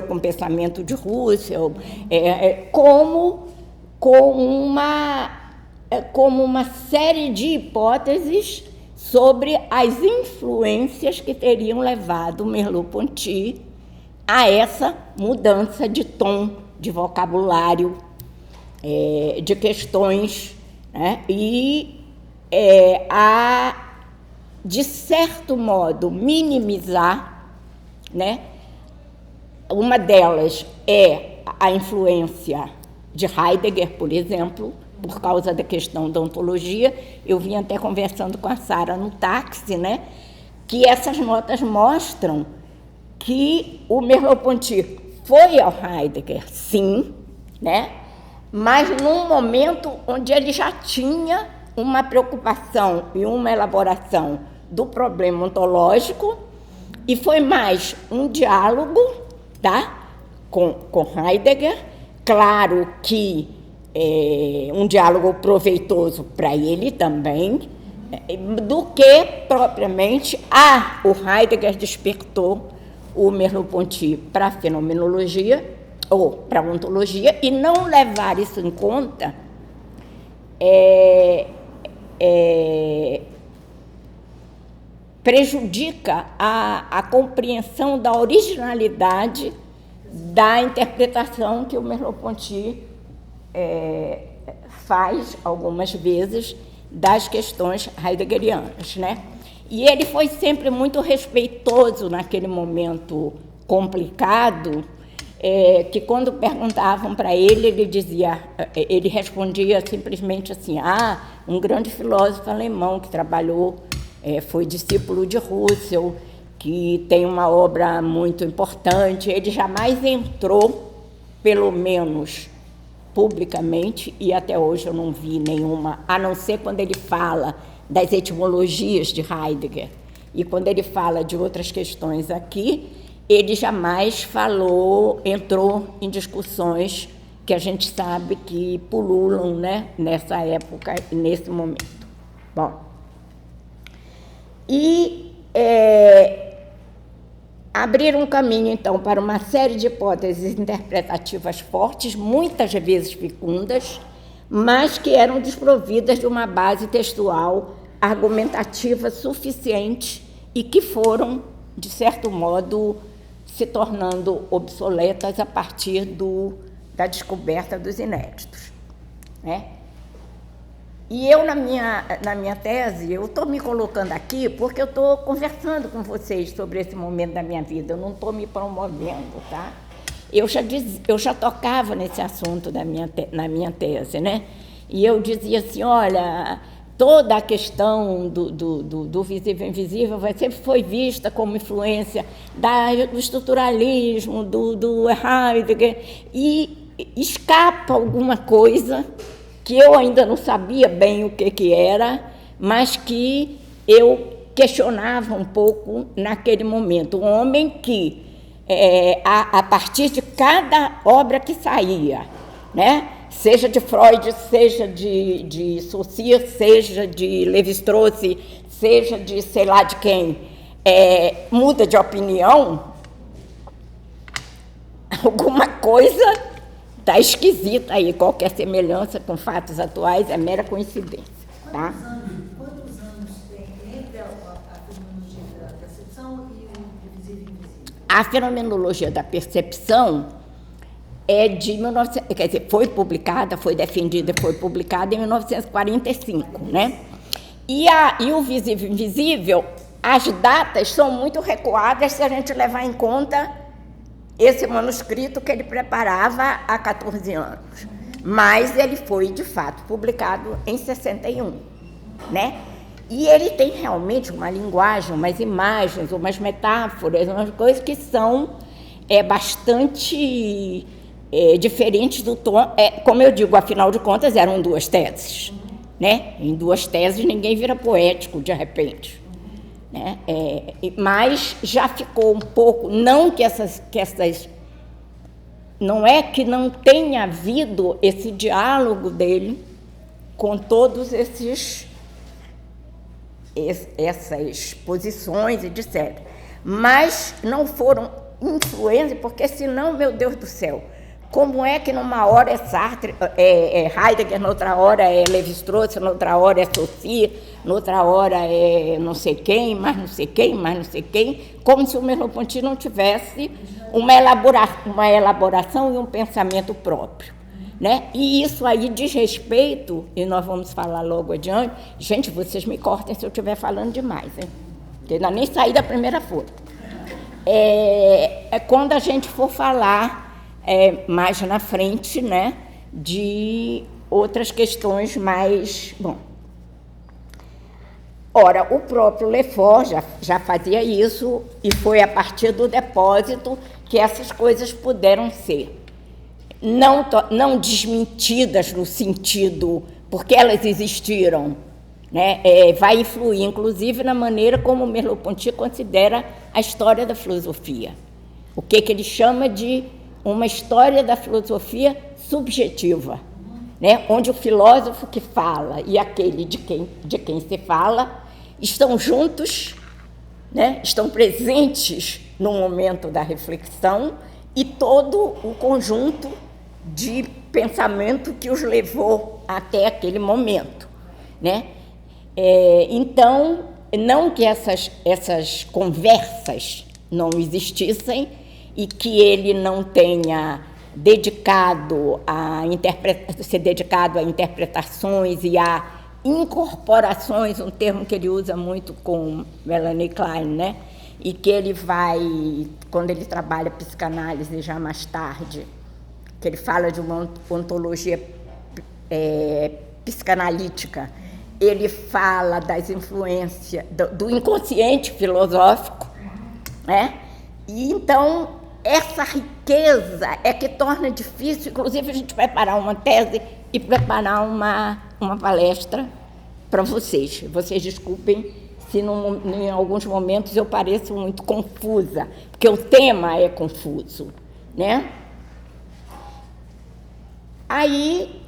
com o pensamento de Russell, como uma série de hipóteses sobre as influências que teriam levado Merleau-Ponty a essa mudança de tom, de vocabulário, de questões, né? E de certo modo, minimizar, né? Uma delas é a influência de Heidegger, por exemplo, por causa da questão da ontologia. Eu vim até conversando com a Sara no táxi, né? Que essas notas mostram que o Merleau-Ponty foi ao Heidegger, sim, né? Mas num momento onde ele já tinha uma preocupação e uma elaboração do problema ontológico, e foi mais um diálogo, tá? com Heidegger, claro que um diálogo proveitoso para ele também, do que propriamente o Heidegger despertou o Merleau-Ponty para a fenomenologia, ou para a ontologia, e não levar isso em conta prejudica a compreensão da originalidade da interpretação que o Merleau-Ponty faz, algumas vezes, das questões heideggerianas, né? E ele foi sempre muito respeitoso naquele momento complicado, que quando perguntavam para ele, ele respondia simplesmente assim, um grande filósofo alemão que trabalhou, foi discípulo de Russell, que tem uma obra muito importante. Ele jamais entrou, pelo menos publicamente, e até hoje eu não vi nenhuma, a não ser quando ele fala das etimologias de Heidegger, e quando ele fala de outras questões aqui, ele jamais entrou em discussões que a gente sabe que pululam, né, nessa época e nesse momento. Bom, e abrir um caminho, então, para uma série de hipóteses interpretativas fortes, muitas vezes fecundas, mas que eram desprovidas de uma base textual argumentativa suficiente e que foram, de certo modo, se tornando obsoletas a partir da descoberta dos inéditos, né? E eu, na minha tese, eu estou me colocando aqui porque eu estou conversando com vocês sobre esse momento da minha vida, eu não estou me promovendo, tá? Eu já tocava nesse assunto na minha tese, né? E eu dizia assim, olha, toda a questão do visível e invisível sempre foi vista como influência do estruturalismo, do Heidegger, e escapa alguma coisa que eu ainda não sabia bem o que era, mas que eu questionava um pouco naquele momento. Um homem que, a partir de cada obra que saía, né, seja de Freud, seja de Saussure, seja de Lévi-Strauss, seja de sei lá de quem, muda de opinião, alguma coisa está esquisita aí, qualquer semelhança com fatos atuais é mera coincidência. Tá? Quantos anos tem entre a fenomenologia da percepção e o visível e invisível? A fenomenologia da percepção é de 1900, quer dizer, foi defendida e foi publicada em 1945, né? E o visível e invisível, as datas são muito recuadas se a gente levar em conta esse manuscrito que ele preparava há 14 anos. Mas ele foi, de fato, publicado em 61, né? E ele tem realmente uma linguagem, umas imagens, umas metáforas, umas coisas que são bastante diferentes do tom. Como eu digo, afinal de contas, eram duas teses, né? Em duas teses ninguém vira poético, de repente. Né? Mas já ficou um pouco, não que essas, não é que não tenha havido esse diálogo dele com todos essas posições e etc. Mas não foram influências, porque senão, meu Deus do céu, como é que numa hora é Sartre, Heidegger, noutra hora é Lévi-Strauss, noutra hora é Saussure, noutra hora é não sei quem, mais não sei quem, mais não sei quem, como se o Merleau-Ponty não tivesse uma elaboração e um pensamento próprio, né? E isso aí diz respeito, e nós vamos falar logo adiante. Gente, vocês me cortem se eu estiver falando demais, hein? Porque ainda nem saí da primeira folha. Quando a gente for falar mais na frente, né, de outras questões mais... Bom, ora, o próprio Lefort já fazia isso, e foi a partir do depósito que essas coisas puderam ser não desmentidas no sentido, porque elas existiram, né, vai influir, inclusive, na maneira como Merleau-Ponty considera a história da filosofia. O que ele chama de uma história da filosofia subjetiva, né, onde o filósofo que fala e aquele de quem se fala estão juntos, né, estão presentes no momento da reflexão, e todo o conjunto de pensamento que os levou até aquele momento, né? Então, não que essas conversas não existissem e que ele não tenha se dedicado a interpretações e a incorporações, um termo que ele usa muito com Melanie Klein, né? E que ele vai, quando ele trabalha psicanálise já mais tarde, que ele fala de uma ontologia psicanalítica, ele fala das influências do inconsciente filosófico, né? E então essa riqueza é que torna difícil, inclusive, a gente preparar uma tese e preparar uma palestra para vocês. Vocês desculpem se em alguns momentos eu pareço muito confusa, porque o tema é confuso, né? Aí,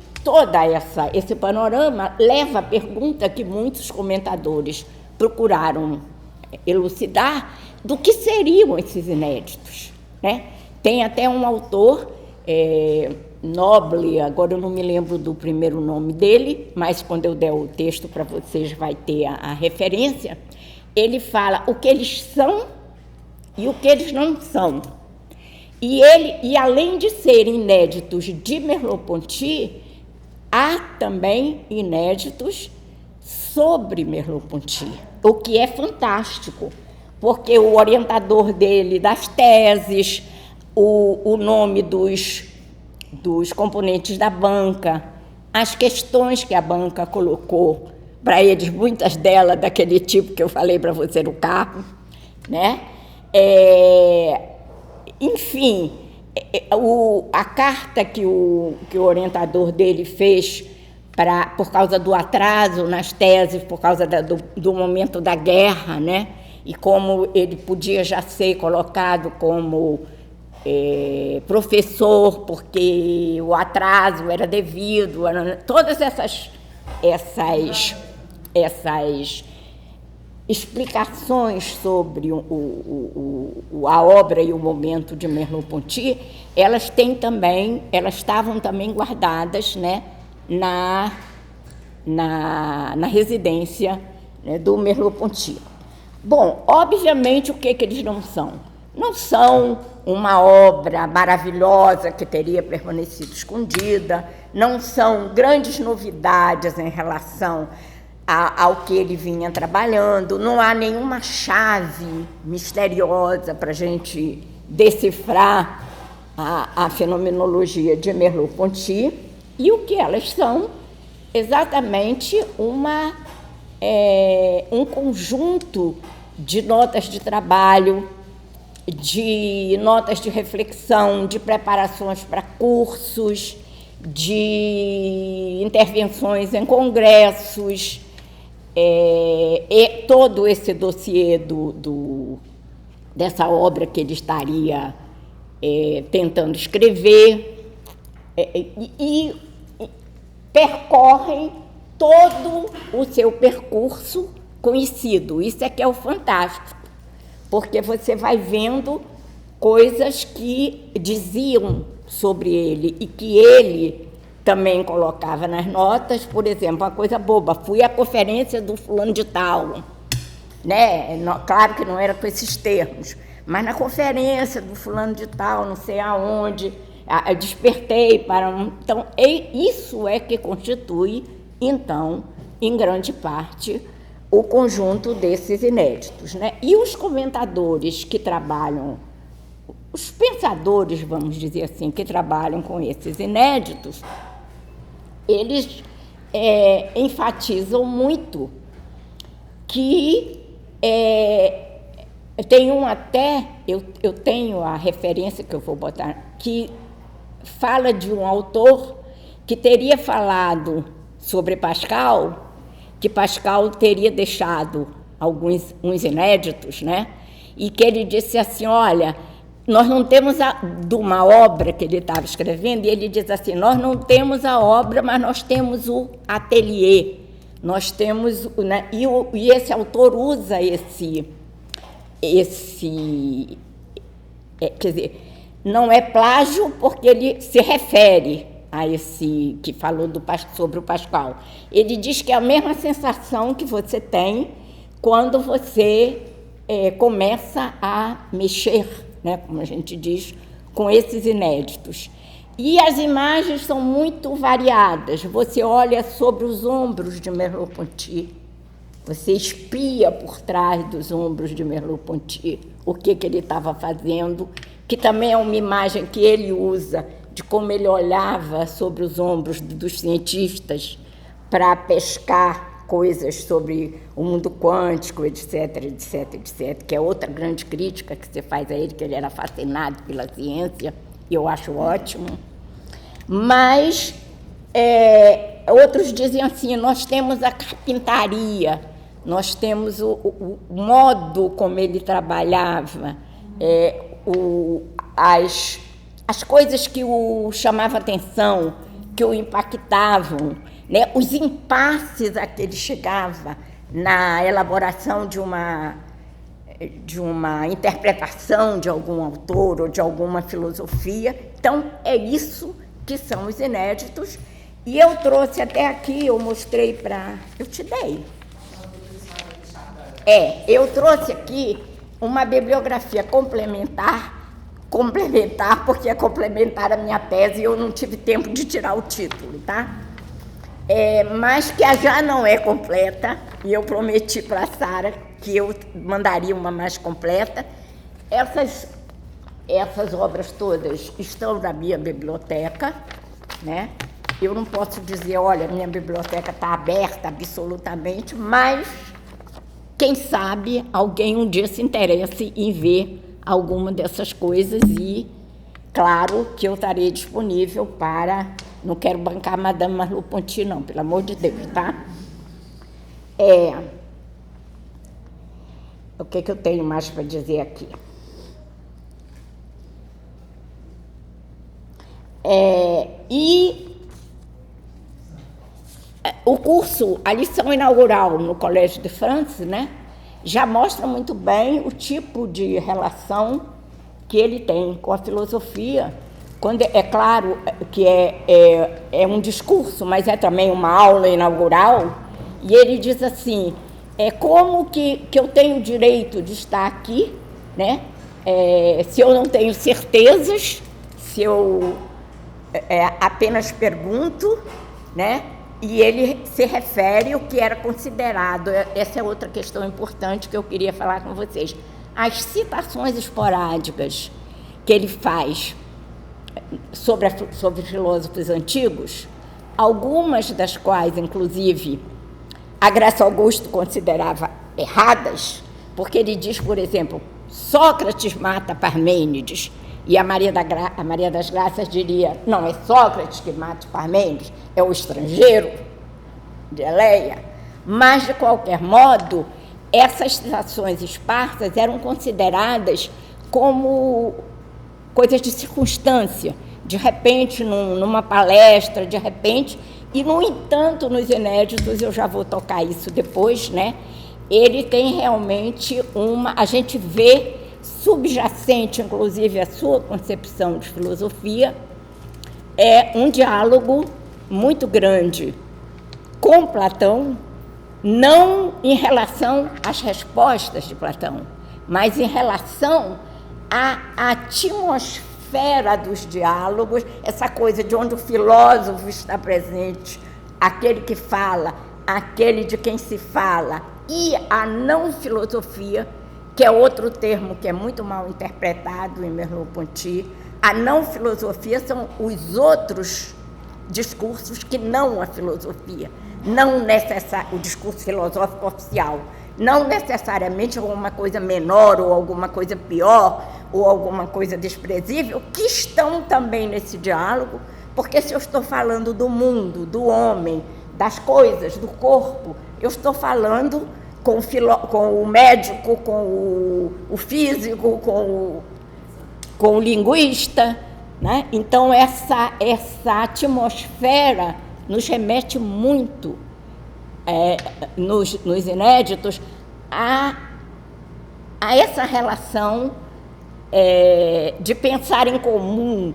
esse panorama leva à pergunta que muitos comentadores procuraram elucidar do que seriam esses inéditos, né? Tem até um autor, Noble, agora eu não me lembro do primeiro nome dele, mas quando eu der o texto para vocês vai ter a referência, ele fala o que eles são e o que eles não são. E além de serem inéditos de Merleau-Ponty, há também inéditos sobre Merleau-Ponty, o que é fantástico, porque o orientador dele das teses, o nome dos componentes da banca, as questões que a banca colocou para eles, muitas delas daquele tipo que eu falei para você no carro, né? Enfim, a carta que o orientador dele fez por causa do atraso nas teses, por causa do momento da guerra, né? E como ele podia já ser colocado como professor, porque o atraso era devido, todas essas explicações sobre a obra e o momento de Merleau-Ponty, elas estavam também guardadas, né, na residência, né, do Merleau-Ponty. Bom, obviamente, o que eles não são? Não são uma obra maravilhosa que teria permanecido escondida, não são grandes novidades em relação ao que ele vinha trabalhando, não há nenhuma chave misteriosa para a gente decifrar a fenomenologia de Merleau-Ponty, e o que elas são? Exatamente um conjunto de notas de trabalho, de notas de reflexão, de preparações para cursos, de intervenções em congressos, e todo esse dossiê dessa obra que ele estaria tentando escrever, e percorrem todo o seu percurso conhecido. Isso é que é o fantástico, porque você vai vendo coisas que diziam sobre ele e que ele também colocava nas notas. Por exemplo, uma coisa boba, fui à conferência do fulano de tal, né? Claro que não era com esses termos, mas na conferência do fulano de tal, não sei aonde, despertei para Então, isso é que constitui, então, em grande parte, o conjunto desses inéditos, né? E os comentadores que trabalham, os pensadores, vamos dizer assim, que trabalham com esses inéditos, eles enfatizam muito que eu tenho a referência que eu vou botar, que fala de um autor que teria falado sobre Pascal, que Pascal teria deixado uns inéditos, né? E que ele disse assim, olha, nós não temos de uma obra que ele estava escrevendo, e ele diz assim, nós não temos a obra, mas nós temos o ateliê, nós temos, né? E esse autor usa quer dizer, não é plágio porque ele se refere a esse que falou sobre o Pascal. Ele diz que é a mesma sensação que você tem quando você começa a mexer, né, como a gente diz, com esses inéditos. E as imagens são muito variadas. Você olha sobre os ombros de Merleau-Ponty, você espia por trás dos ombros de Merleau-Ponty o que ele estava fazendo, que também é uma imagem que ele usa de como ele olhava sobre os ombros dos cientistas para pescar coisas sobre o mundo quântico, etc., etc., etc., que é outra grande crítica que você faz a ele, que ele era fascinado pela ciência, e eu acho ótimo. Mas outros dizem assim, nós temos a carpintaria, nós temos o modo como ele trabalhava, as coisas que o chamavam atenção, que o impactavam, né? Os impasses a que ele chegava na elaboração de uma interpretação de algum autor ou de alguma filosofia. Então, é isso que são os inéditos. E eu trouxe até aqui, eu mostrei para... Eu te dei. Eu trouxe aqui uma bibliografia complementar, porque é complementar a minha tese e eu não tive tempo de tirar o título, tá? Mas que já não é completa, e eu prometi para a Sara que eu mandaria uma mais completa. Essas obras todas estão na minha biblioteca, né? Eu não posso dizer, olha, minha biblioteca está aberta absolutamente, mas quem sabe alguém um dia se interesse em ver alguma dessas coisas e, claro, que eu estarei disponível para... Não quero bancar Madame Merleau-Ponty, não, pelo amor de Deus, tá? O que eu tenho mais para dizer aqui? O curso, a lição inaugural no Collège de France, né, já mostra muito bem o tipo de relação que ele tem com a filosofia. Quando, é claro que é um discurso, mas é também uma aula inaugural, e ele diz assim, como que eu tenho o direito de estar aqui, né, se eu não tenho certezas, se eu apenas pergunto, né, e ele se refere ao que era considerado, essa é outra questão importante que eu queria falar com vocês, as citações esporádicas que ele faz sobre filósofos antigos, algumas das quais, inclusive, a Graça Augusto considerava erradas, porque ele diz, por exemplo, Sócrates mata Parmênides, e a Maria das Graças diria, não, é Sócrates que mata Parmênides, é o estrangeiro de Eleia. Mas, de qualquer modo, essas citações esparsas eram consideradas como coisas de circunstância, de repente, numa palestra, de repente, e, no entanto, nos inéditos, eu já vou tocar isso depois, né? Ele tem realmente a gente vê subjacente, inclusive, à sua concepção de filosofia, um diálogo muito grande com Platão, não em relação às respostas de Platão, mas em relação à atmosfera dos diálogos, essa coisa de onde o filósofo está presente, aquele que fala, aquele de quem se fala, e a não-filosofia, que é outro termo que é muito mal interpretado em Merleau-Ponty. A não-filosofia são os outros discursos que não a filosofia, o discurso filosófico oficial, não necessariamente alguma coisa menor ou alguma coisa pior ou alguma coisa desprezível, que estão também nesse diálogo, porque se eu estou falando do mundo, do homem, das coisas, do corpo, eu estou falando com o médico, com o físico, com o linguista, né? Então, essa atmosfera nos remete muito, nos inéditos, a essa relação de pensar em comum,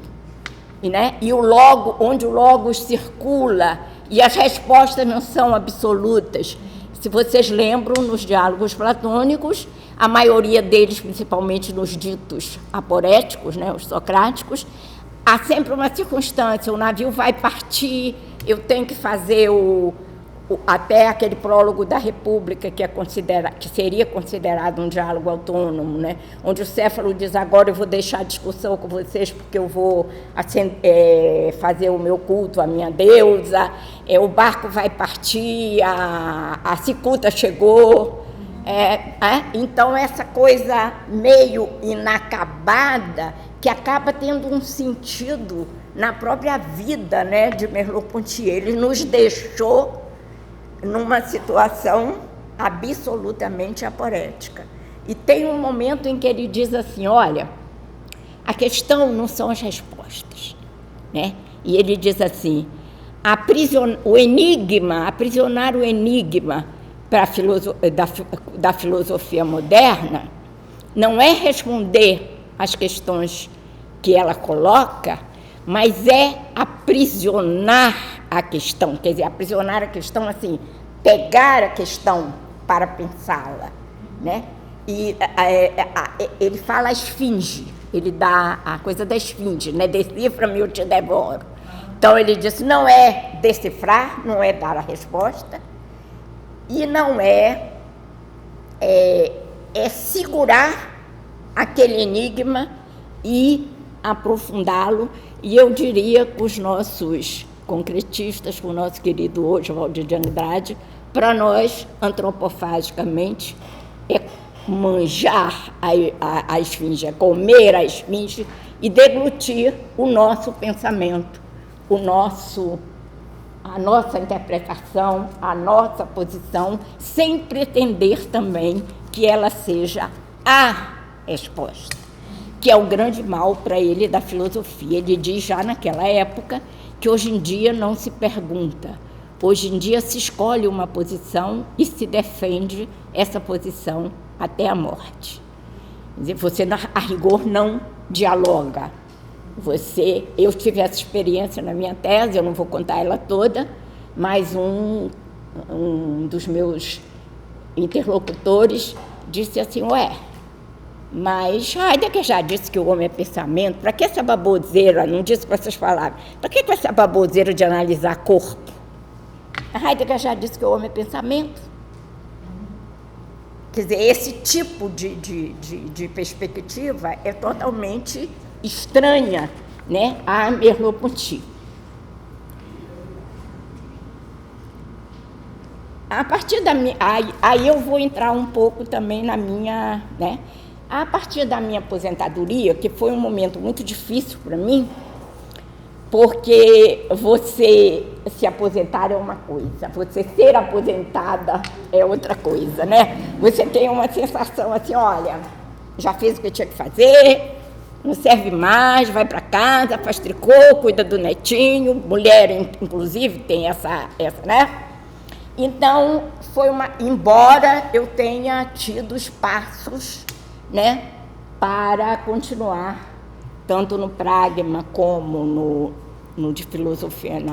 né? E onde o logos circula e as respostas não são absolutas. Se vocês lembram, nos diálogos platônicos, a maioria deles, principalmente nos ditos aporéticos, né, os socráticos, há sempre uma circunstância, o navio vai partir, eu tenho que fazer até aquele prólogo da República, que seria considerado um diálogo autônomo, né, onde o Céfalo diz, agora eu vou deixar a discussão com vocês porque eu vou fazer o meu culto à minha deusa, o barco vai partir, a cicuta chegou. Então, essa coisa meio inacabada, que acaba tendo um sentido na própria vida, né, de Merleau-Ponty. Ele nos deixou numa situação absolutamente aporética. E tem um momento em que ele diz assim, olha, a questão não são as respostas, né? E ele diz assim, o enigma, aprisionar o enigma da filosofia moderna não é responder às questões que ela coloca, mas é aprisionar a questão, quer dizer, aprisionar a questão assim, pegar a questão para pensá-la, né? E ele fala a esfinge, ele dá a coisa da esfinge, né? Decifra-me, eu te devoro. Então ele diz, não é decifrar, não é dar a resposta, e não é segurar aquele enigma e aprofundá-lo. E eu diria com os nossos concretistas, com o nosso querido hoje, Valdir de Andrade, para nós, antropofagicamente, é manjar a esfinge, é comer a esfinge e deglutir o nosso pensamento, a nossa interpretação, a nossa posição, sem pretender também que ela seja a resposta, que é o grande mal para ele da filosofia. Ele diz já naquela época que hoje em dia não se pergunta, hoje em dia se escolhe uma posição e se defende essa posição até a morte. Quer dizer, você, a rigor, não dialoga. Eu tive essa experiência na minha tese, eu não vou contar ela toda, mas um dos meus interlocutores disse assim, mas Heidegger já disse que o homem é pensamento, para que essa baboseira, não disse com essas palavras, para que essa baboseira de analisar corpo? Heidegger já disse que o homem é pensamento. Quer dizer, esse tipo de perspectiva é totalmente estranha, né, a Merleau-Ponty. A partir da minha... Aí eu vou entrar um pouco também na minha... né, a partir da minha aposentadoria, que foi um momento muito difícil para mim, porque você se aposentar é uma coisa, você ser aposentada é outra coisa, né? Você tem uma sensação assim, olha, já fez o que tinha que fazer, não serve mais, vai para casa, faz tricô, cuida do netinho, mulher, inclusive, tem essa, né? Então, embora eu tenha tido espaços, né, para continuar, tanto no pragma como no de filosofia.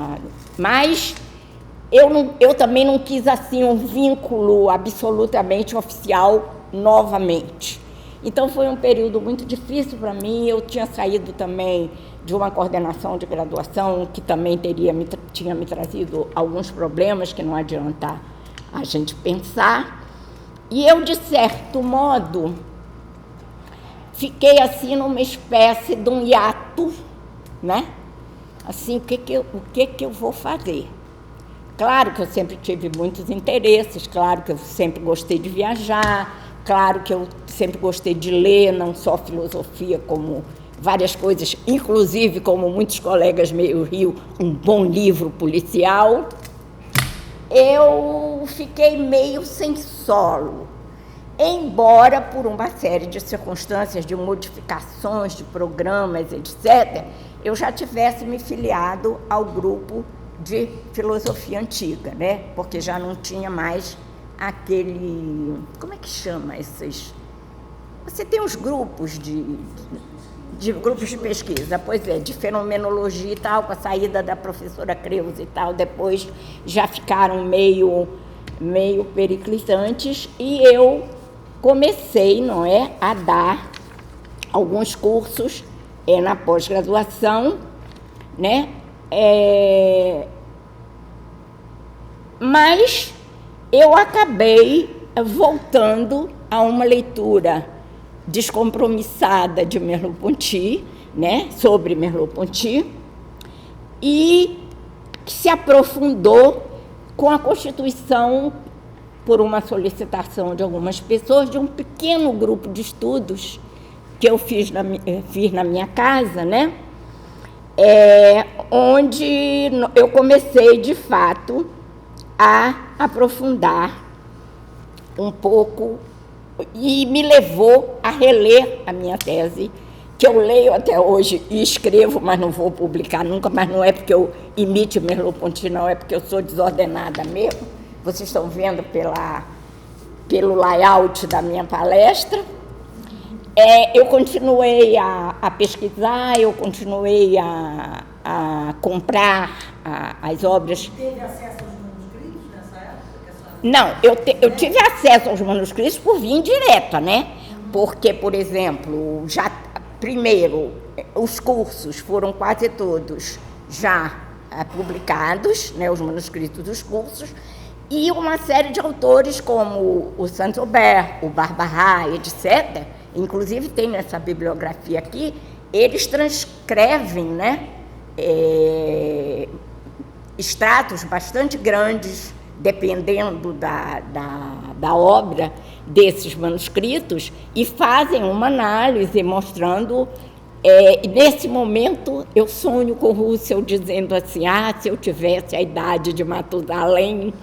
Mas eu também não quis, assim, um vínculo absolutamente oficial novamente. Então, foi um período muito difícil para mim. Eu tinha saído também de uma coordenação de graduação que também tinha me trazido alguns problemas que não adianta a gente pensar. E eu, de certo modo, fiquei assim numa espécie de um hiato, né? Assim, o que eu vou fazer? Claro que eu sempre tive muitos interesses, claro que eu sempre gostei de viajar, claro que eu sempre gostei de ler, não só filosofia, como várias coisas, inclusive, como muitos colegas meio Rio, um bom livro policial. Eu fiquei meio sem solo, embora por uma série de circunstâncias, de modificações de programas, etc., eu já tivesse me filiado ao grupo de filosofia antiga, né? Porque já não tinha mais aquele... Como é que chama esses... Você tem os grupos de grupos de pesquisa, pois é, de fenomenologia e tal, com a saída da professora Creuza e tal, depois já ficaram meio periclitantes, e eu comecei, não é, a dar alguns cursos na pós-graduação, né? Mas eu acabei voltando a uma leitura descompromissada de Merleau-Ponty, né, sobre Merleau-Ponty, e que se aprofundou com a constituição, por uma solicitação de algumas pessoas, de um pequeno grupo de estudos que eu fiz na minha casa, né, onde eu comecei, de fato, a aprofundar um pouco, e me levou a reler a minha tese que eu leio até hoje e escrevo, mas não vou publicar nunca, mas não é porque eu imite Merleau-Ponty, não, é porque eu sou desordenada mesmo. Vocês estão vendo pelo layout da minha palestra. Eu continuei a pesquisar, eu continuei a comprar as obras. Teve acesso aos manuscritos nessa época? Não, eu tive acesso aos manuscritos por via indireta, né? Porque, por exemplo, primeiro, os cursos foram quase todos já publicados, né, os manuscritos dos cursos, e uma série de autores como o Saint-Aubert, o Barbarat, etc., inclusive tem nessa bibliografia aqui, eles transcrevem, né, extratos bastante grandes, dependendo da obra desses manuscritos, e fazem uma análise mostrando. Nesse momento, eu sonho com Russell dizendo assim, se eu tivesse a idade de Matusalém,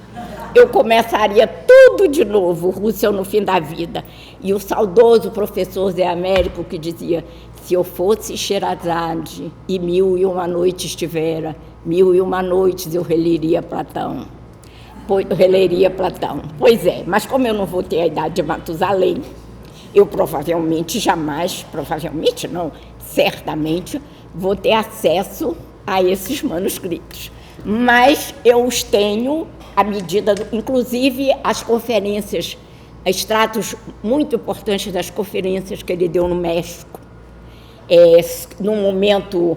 eu começaria tudo de novo, Russell no fim da vida. E o saudoso professor Zé Américo que dizia, se eu fosse Sherazade e 1001 noites estivera, 1001 noites eu releria Platão. Pois é, mas como eu não vou ter a idade de Matusalém, eu certamente vou ter acesso a esses manuscritos. Mas eu os tenho à medida, inclusive as conferências, extratos muito importantes das conferências que ele deu no México, num momento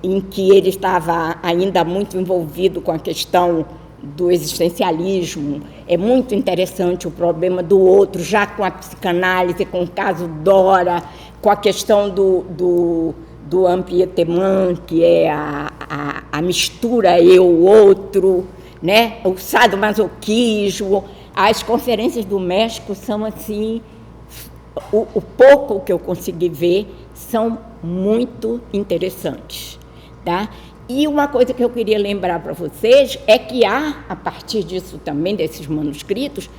em que ele estava ainda muito envolvido com a questão do existencialismo. É muito interessante o problema do outro, já com a psicanálise, com o caso Dora, com a questão do empiétement, que é a mistura eu-outro, né? O sadomasoquismo. As conferências do México são assim, o pouco que eu consegui ver, são muito interessantes, tá? E uma coisa que eu queria lembrar para vocês é que a partir disso também, desses manuscritos,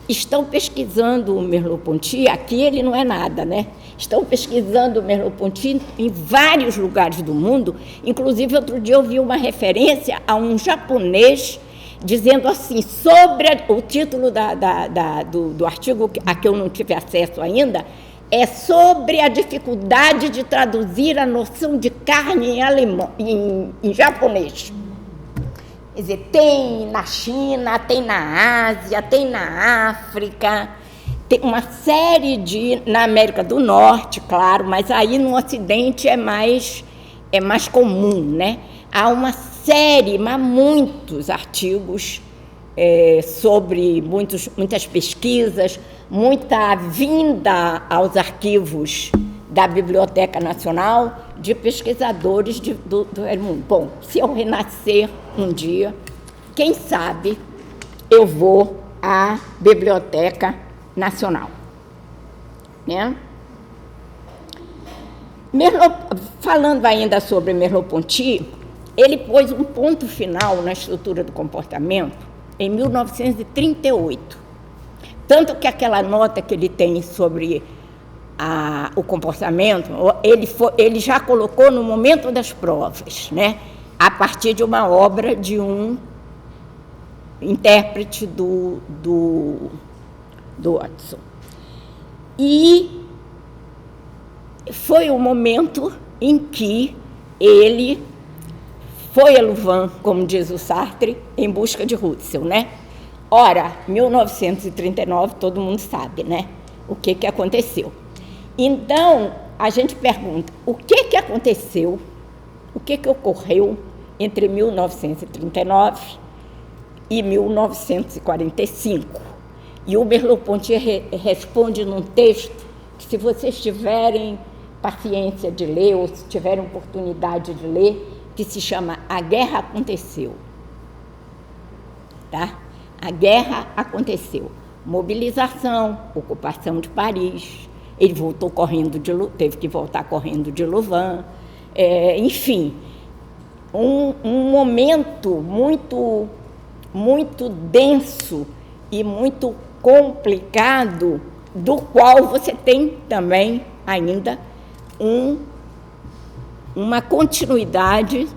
estão pesquisando o Merleau-Ponty, aqui ele não é nada, né? Estão pesquisando o Merleau-Ponty em vários lugares do mundo, inclusive outro dia eu vi uma referência a um japonês dizendo assim, sobre o título do artigo a que eu não tive acesso ainda, é sobre a dificuldade de traduzir a noção de carne em alemão, em japonês. Quer dizer, tem na China, tem na Ásia, tem na África, tem uma série na América do Norte, claro, mas aí no Ocidente é mais comum, né? Há uma série, mas muitos artigos sobre muitas pesquisas, muita vinda aos arquivos da Biblioteca Nacional de pesquisadores do mundo. Bom, se eu renascer um dia, quem sabe eu vou à Biblioteca Nacional, né? Falando ainda sobre Merleau-Ponty, ele pôs um ponto final na estrutura do comportamento em 1938. Tanto que aquela nota que ele tem sobre o comportamento, ele já colocou no momento das provas, né? A partir de uma obra de um intérprete do Watson. E foi o momento em que ele foi a Louvain, como diz o Sartre, em busca de Russell, né? Ora, 1939, todo mundo sabe, né? O que aconteceu. Então, a gente pergunta, o que aconteceu, o que ocorreu entre 1939 e 1945? E o Merleau-Ponty responde num texto que, se vocês tiverem paciência de ler, ou se tiverem oportunidade de ler, que se chama A Guerra Aconteceu. Tá? A guerra aconteceu. Mobilização, ocupação de Paris, ele teve que voltar correndo de Louvain, enfim, um momento muito denso e muito complicado do qual você tem também ainda uma continuidade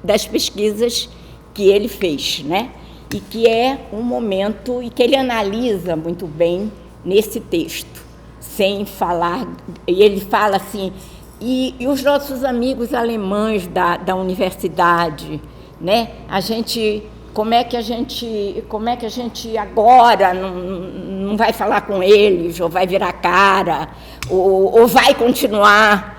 das pesquisas que ele fez, né? E que é um momento, e que ele analisa muito bem nesse texto, sem falar, e ele fala assim, e os nossos amigos alemães da universidade, né? Como é que a gente agora não vai falar com eles, ou vai virar cara, ou vai continuar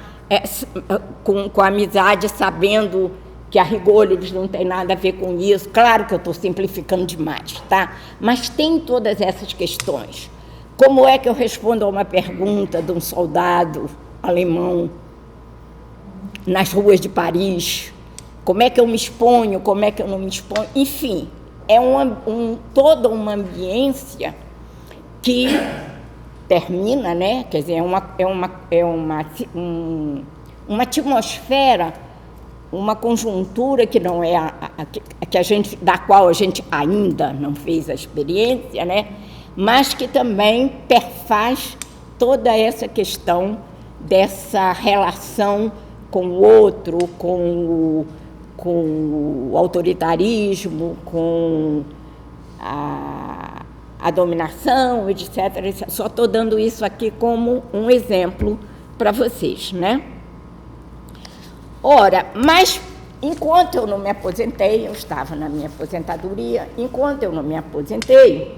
com a amizade, sabendo que a rigor eles não têm nada a ver com isso. Claro que eu estou simplificando demais, tá? Mas tem todas essas questões. Como é que eu respondo a uma pergunta de um soldado alemão nas ruas de Paris? Como é que eu me exponho, como é que eu não me exponho? Enfim, é toda uma ambiência que termina, né? Quer dizer, uma atmosfera, uma conjuntura que não é da qual a gente ainda não fez a experiência, né? Mas que também perfaz toda essa questão dessa relação com o outro, com o autoritarismo, com a dominação, etc. Só estou dando isso aqui como um exemplo para vocês, né? Ora, mas enquanto eu não me aposentei, eu estava na minha aposentadoria, enquanto eu não me aposentei,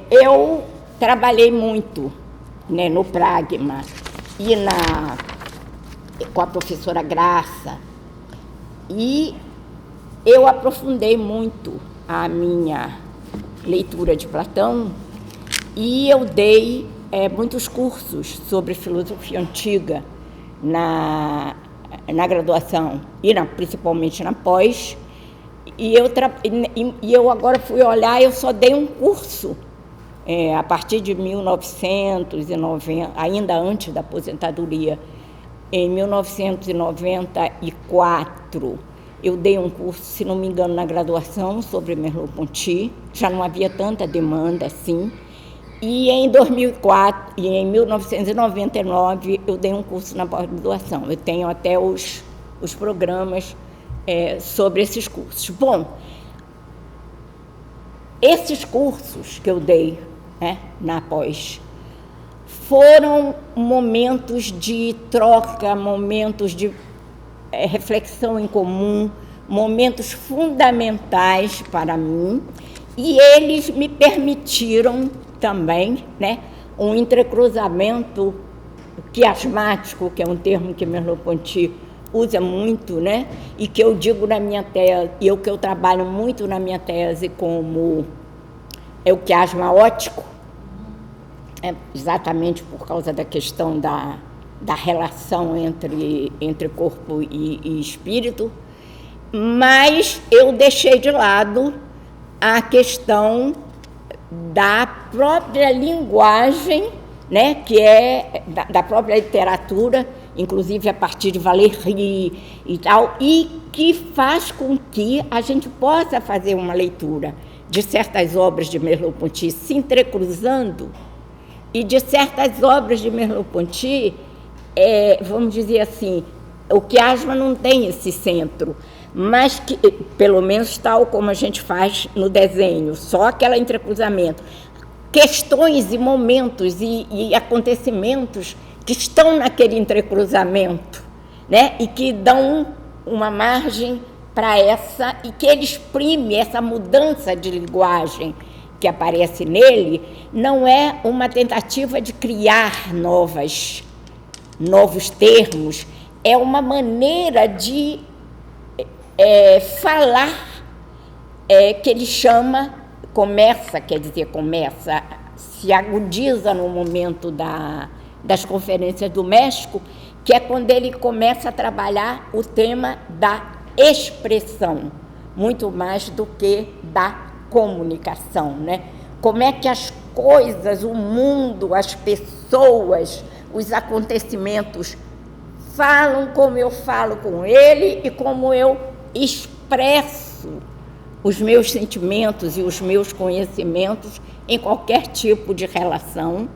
eu trabalhei muito, né, no Pragma e com a professora Graça, e eu aprofundei muito a minha leitura de Platão, e eu dei muitos cursos sobre filosofia antiga na graduação e principalmente na pós, e eu agora fui olhar, eu só dei um curso a partir de 1990, ainda antes da aposentadoria. Em 1994, eu dei um curso, se não me engano, na graduação sobre Merleau-Ponty, já não havia tanta demanda assim, e em 2004 e em 1999 eu dei um curso na pós-graduação. Eu tenho até os programas sobre esses cursos. Bom, esses cursos que eu dei, né, na pós, foram momentos de troca, momentos de reflexão em comum, momentos fundamentais para mim, e eles me permitiram também, né, um entrecruzamento quiasmático, que é um termo que Merleau-Ponty usa muito, né, e que eu digo na minha tese, e que eu trabalho muito na minha tese como o quiasma ótico, exatamente por causa da questão da relação entre corpo e espírito, mas eu deixei de lado a questão da própria linguagem, né, que é da própria literatura, inclusive a partir de Valéry e tal, e que faz com que a gente possa fazer uma leitura de certas obras de Merleau-Ponty se entrecruzando, e de certas obras de Merleau-Ponty, vamos dizer assim, o quiasma não tem esse centro, mas que, pelo menos tal como a gente faz no desenho, só aquele entrecruzamento, questões e momentos e acontecimentos que estão naquele entrecruzamento, né, e que dão uma margem para e que ele exprime essa mudança de linguagem que aparece nele, não é uma tentativa de criar novos termos, é uma maneira de falar, que ele chama, se agudiza no momento das conferências do México, que é quando ele começa a trabalhar o tema da expressão, muito mais do que da comunicação, né? Como é que as coisas, o mundo, as pessoas, os acontecimentos falam como eu falo com ele e como eu expresso os meus sentimentos e os meus conhecimentos em qualquer tipo de relação.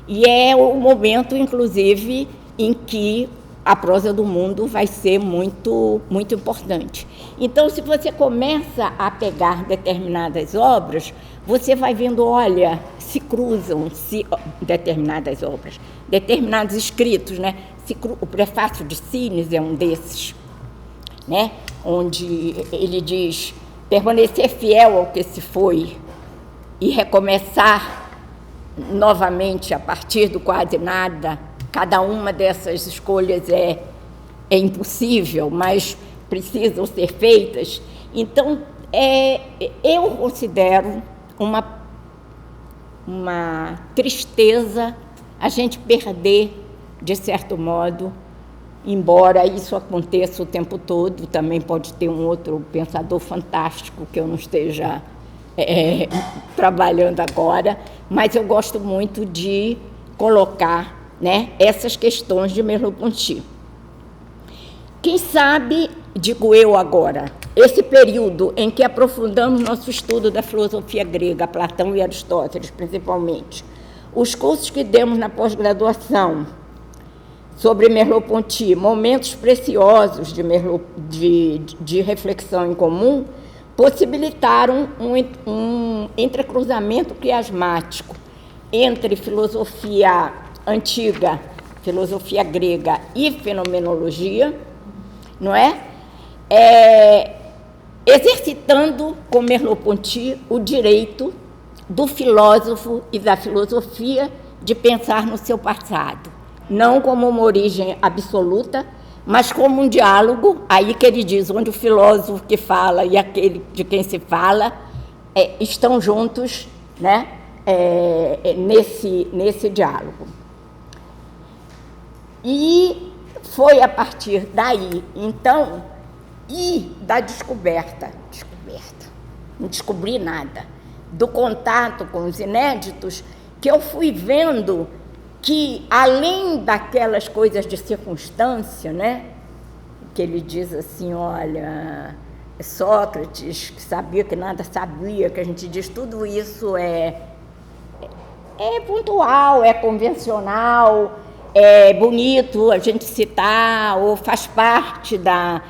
E é o momento, inclusive, em que a prosa do mundo vai ser muito, muito importante. Então, se você começa a pegar determinadas obras, você vai vendo, olha, se cruzam determinadas obras, determinados escritos, né? O prefácio de Cines é um desses, né? Onde ele diz: permanecer fiel ao que se foi e recomeçar novamente a partir do quase nada. Cada uma dessas escolhas é impossível, mas precisam ser feitas. Então, eu considero uma tristeza a gente perder, de certo modo, embora isso aconteça o tempo todo. Também pode ter um outro pensador fantástico que eu não esteja trabalhando agora, mas eu gosto muito de colocar, né, essas questões de Merleau-Ponty. Quem sabe, digo eu agora, esse período em que aprofundamos nosso estudo da filosofia grega, Platão e Aristóteles, principalmente, os cursos que demos na pós-graduação sobre Merleau-Ponty, momentos preciosos de reflexão em comum, possibilitaram um entrecruzamento quiasmático entre filosofia antiga, filosofia grega e fenomenologia, não é? Exercitando com Merleau-Ponty o direito do filósofo e da filosofia de pensar no seu passado, não como uma origem absoluta, mas como um diálogo, aí que ele diz, onde o filósofo que fala e aquele de quem se fala estão juntos, né? Nesse diálogo. E foi a partir daí, então, e da descoberta, não descobri nada, do contato com os inéditos, que eu fui vendo que, além daquelas coisas de circunstância, né, que ele diz assim, olha, Sócrates, que sabia que nada sabia, que a gente diz, tudo isso é pontual, é convencional, é bonito a gente citar, ou faz parte da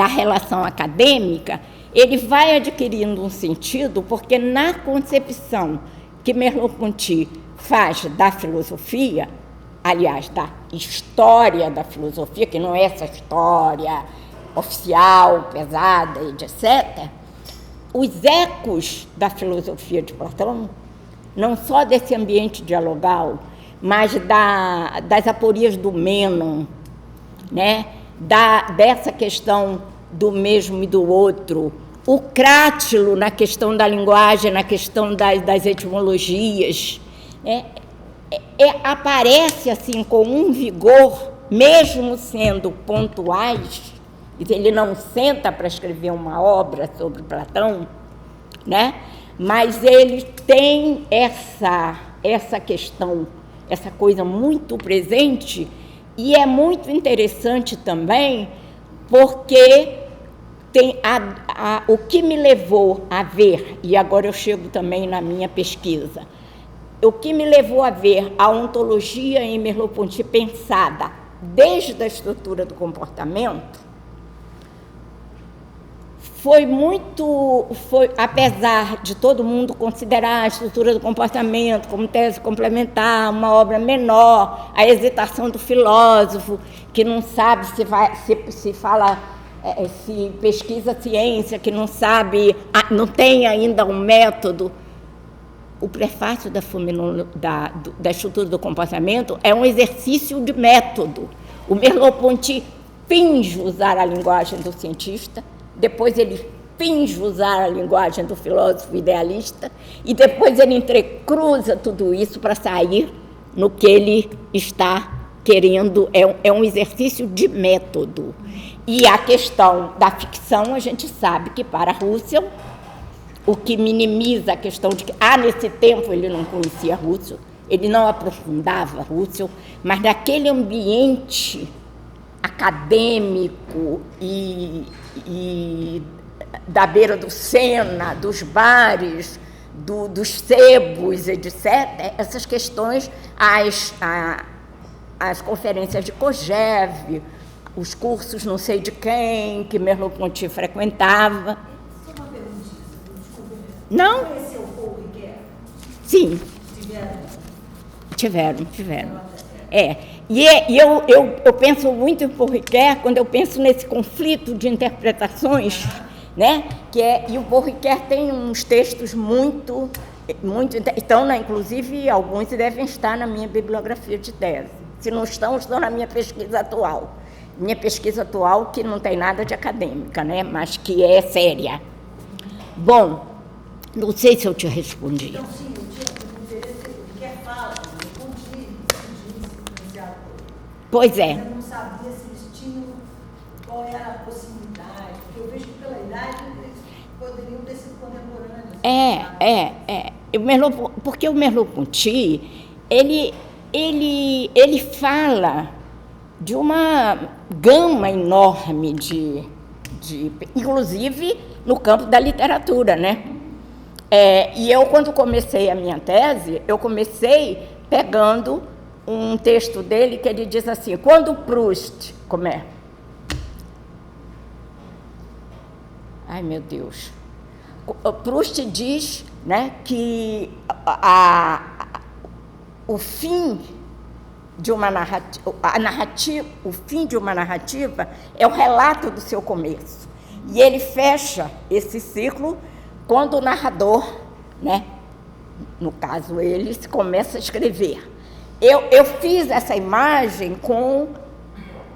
relação acadêmica. Ele vai adquirindo um sentido, porque na concepção que Merleau-Ponty faz da filosofia, aliás, da história da filosofia, que não é essa história oficial, pesada, etc., os ecos da filosofia de Platão, não só desse ambiente dialogal, mas das aporias do Mênon, né? Dessa questão do mesmo e do outro, o Crátilo na questão da linguagem, na questão das etimologias, aparece assim com um vigor, mesmo sendo pontuais. Ele não senta para escrever uma obra sobre Platão, né? Mas ele tem essa questão, essa coisa muito presente, e é muito interessante também, porque tem o que me levou a ver, e agora eu chego também na minha pesquisa, o que me levou a ver a ontologia em Merleau-Ponty pensada desde a estrutura do comportamento, apesar de todo mundo considerar a estrutura do comportamento como tese complementar, uma obra menor, a hesitação do filósofo, que não sabe se pesquisa ciência, que não sabe, não tem ainda um método. O prefácio da estrutura do comportamento é um exercício de método. O Merleau-Ponty finge usar a linguagem do cientista, depois ele finge usar a linguagem do filósofo idealista, e depois ele entrecruza tudo isso para sair no que ele está querendo. É um exercício de método. E a questão da ficção, a gente sabe que para Russell, o que minimiza a questão de que, nesse tempo ele não conhecia Russell, ele não aprofundava Russell, mas naquele ambiente acadêmico e da beira do Sena, dos bares, dos sebos, etc., essas questões, as conferências de Kojève, os cursos não sei de quem, que Merleau-Ponty frequentava. Só uma perguntinha, desculpa. Não? Conheceu o Paul Ricoeur? Sim. Tiveram. E eu penso muito em Paul Ricoeur quando eu penso nesse conflito de interpretações, né? E o Paul Ricoeur tem uns textos muito, então, né, inclusive, alguns devem estar na minha bibliografia de tese. Se não estão na minha pesquisa atual. Minha pesquisa atual, que não tem nada de acadêmica, né? Mas que é séria. Bom, não sei se eu te respondi. Então, sim, eu tinha interesse, o que fala, eu respondi, influenciado por ele. Pois é. Mas eu não sabia se eles tinham, qual era a possibilidade, porque eu vejo que pela idade eles poderiam ter sido contemporâneos. Porque o Merleau-Ponty, ele fala de uma gama enorme inclusive no campo da literatura, né? E eu, quando comecei a minha tese, eu comecei pegando um texto dele que ele diz assim, quando Proust... Como é? Ai, meu Deus. Proust diz, né, que o fim de uma narrativa, o fim de uma narrativa é o relato do seu começo. E ele fecha esse ciclo quando o narrador, né, no caso ele, começa a escrever. Eu fiz essa imagem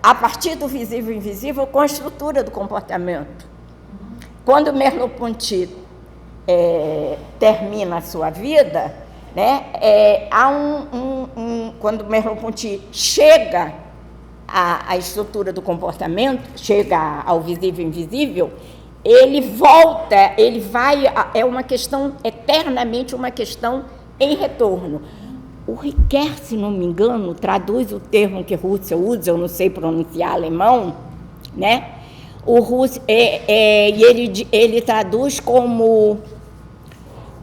a partir do visível e invisível, com a estrutura do comportamento. Quando Merleau-Ponty termina a sua vida, né, quando Merleau-Ponty chega à estrutura do comportamento, chega ao visível e invisível, ele volta, ele vai, é uma questão, eternamente uma questão em retorno. O Ricoeur, se não me engano, traduz o termo que Husserl usa, eu não sei pronunciar alemão, né? Ele traduz como...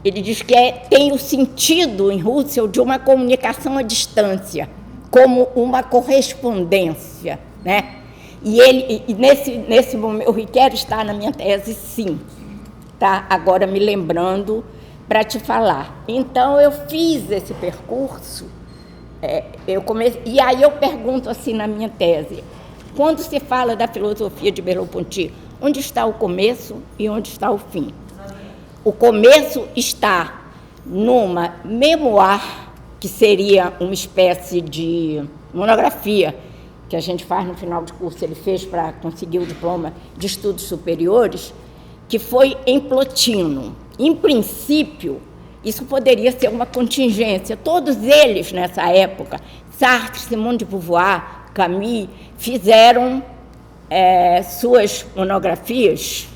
Ele diz que tem o sentido em Husserl de uma comunicação à distância, como uma correspondência, né? E nesse momento, o Ricoeur está na minha tese, sim, tá? Agora me lembrando para te falar. Então, eu fiz esse percurso, e aí eu pergunto assim na minha tese, quando se fala da filosofia de Merleau-Ponty, onde está o começo e onde está o fim? O começo está numa memoir, que seria uma espécie de monografia, que a gente faz no final de curso, ele fez para conseguir o diploma de estudos superiores, que foi em Plotino. Em princípio, isso poderia ser uma contingência. Todos eles, nessa época, Sartre, Simone de Beauvoir, Camus, fizeram suas monografias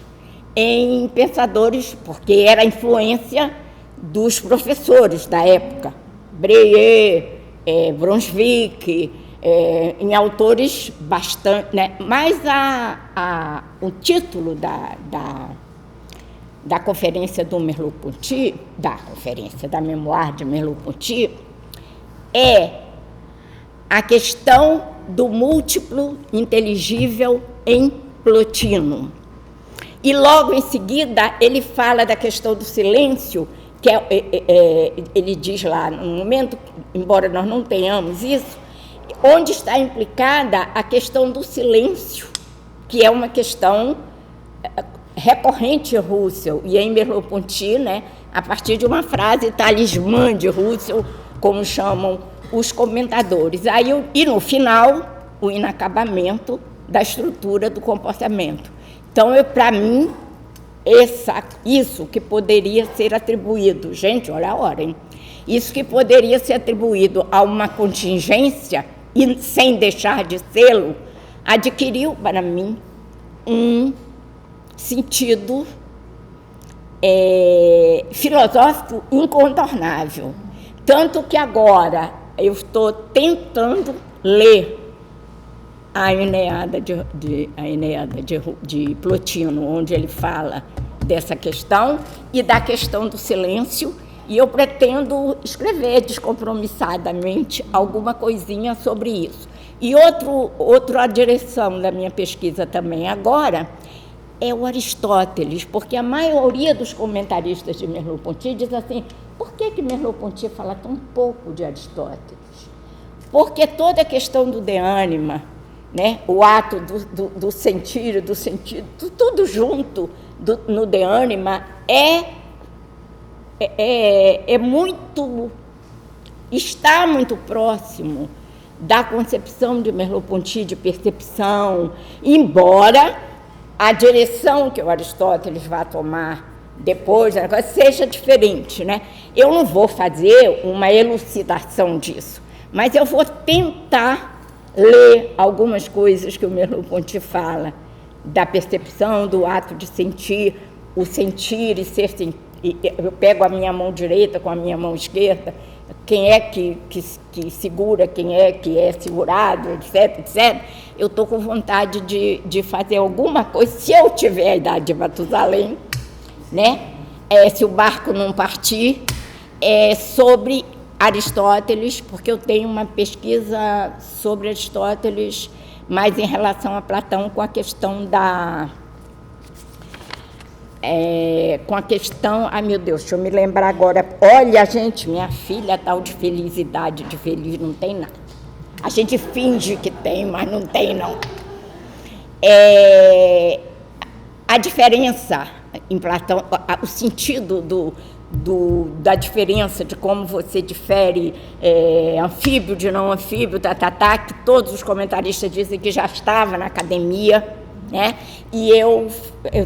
em pensadores, porque era a influência dos professores da época, Breyer, Brunswick, em autores bastante... Né? Mas o título da conferência do Merleau-Ponty, da Memoir de Merleau-Ponty, é a questão do múltiplo inteligível em Plotino. E logo em seguida ele fala da questão do silêncio, que ele diz lá, no momento, embora nós não tenhamos isso, onde está implicada a questão do silêncio, que é uma questão recorrente em Husserl e em Merleau-Ponty, né, a partir de uma frase talismã de Husserl, como chamam os comentadores. E no final, o inacabamento da estrutura do comportamento. Então, para mim, isso que poderia ser atribuído, gente, olha a hora, hein? Isso que poderia ser atribuído a uma contingência, e sem deixar de sê-lo, adquiriu, para mim, um sentido filosófico incontornável. Tanto que agora eu estou tentando ler a Eneada de Plotino, onde ele fala dessa questão e da questão do silêncio, e eu pretendo escrever descompromissadamente alguma coisinha sobre isso. E outra direção da minha pesquisa também agora é o Aristóteles, porque a maioria dos comentaristas de Merleau-Ponty diz assim: por que Merleau-Ponty fala tão pouco de Aristóteles? Porque toda a questão do de ânima, né, o ato do sentir, do sentido, tudo junto no de ânima está muito próximo da concepção de Merleau-Ponty de percepção, embora a direção que o Aristóteles vai tomar depois seja diferente, né? Eu não vou fazer uma elucidação disso, mas eu vou tentar ler algumas coisas que o Merleau-Ponty fala da percepção, do ato de sentir, o sentir e ser sentido. Eu pego a minha mão direita com a minha mão esquerda, quem é que segura, quem é que é segurado, etc, etc. Eu estou com vontade de fazer alguma coisa, se eu tiver a idade de Matusalém, né? Se o barco não partir, sobre Aristóteles, porque eu tenho uma pesquisa sobre Aristóteles, mas em relação a Platão, com a questão ai meu Deus, deixa eu me lembrar agora. Olha, gente, minha filha, tal de felicidade, de feliz não tem nada. A gente finge que tem, mas não tem, não. A diferença em Platão, o sentido da diferença de como você difere anfíbio de não anfíbio, que todos os comentaristas dizem que já estava na academia, né? E eu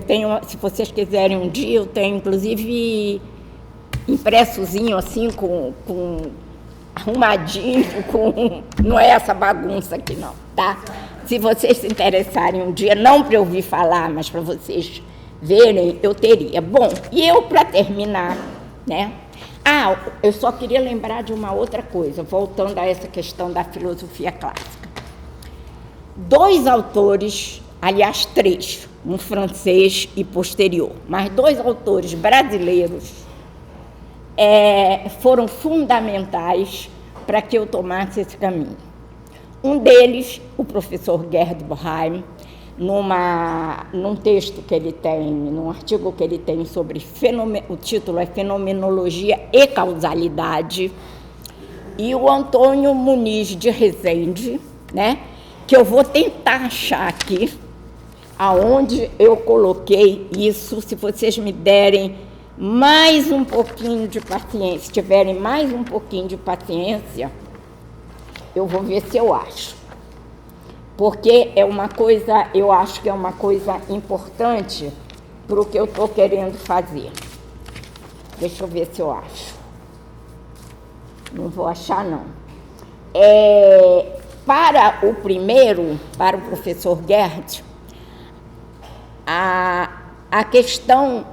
tenho, se vocês quiserem um dia, eu tenho inclusive impressozinho assim, com arrumadinho, não é essa bagunça aqui não, tá? Se vocês se interessarem um dia, não para eu ouvir falar, mas para vocês verem, eu teria. Bom, e eu, para terminar, né? Eu só queria lembrar de uma outra coisa, voltando a essa questão da filosofia clássica. 2 autores, aliás 3, um francês e posterior, mas 2 autores brasileiros foram fundamentais para que eu tomasse esse caminho. Um deles, o professor Gerd Boheim, num texto que ele tem, num artigo que ele tem sobre o título é Fenomenologia e Causalidade, e o Antônio Muniz de Rezende, né, que eu vou tentar achar aqui, aonde eu coloquei isso, se vocês me derem mais um pouquinho de paciência, se tiverem mais um pouquinho de paciência, eu vou ver se eu acho. Porque eu acho que é uma coisa importante para o que eu estou querendo fazer. Deixa eu ver se eu acho. Não vou achar, não. Para o professor Gerd, a questão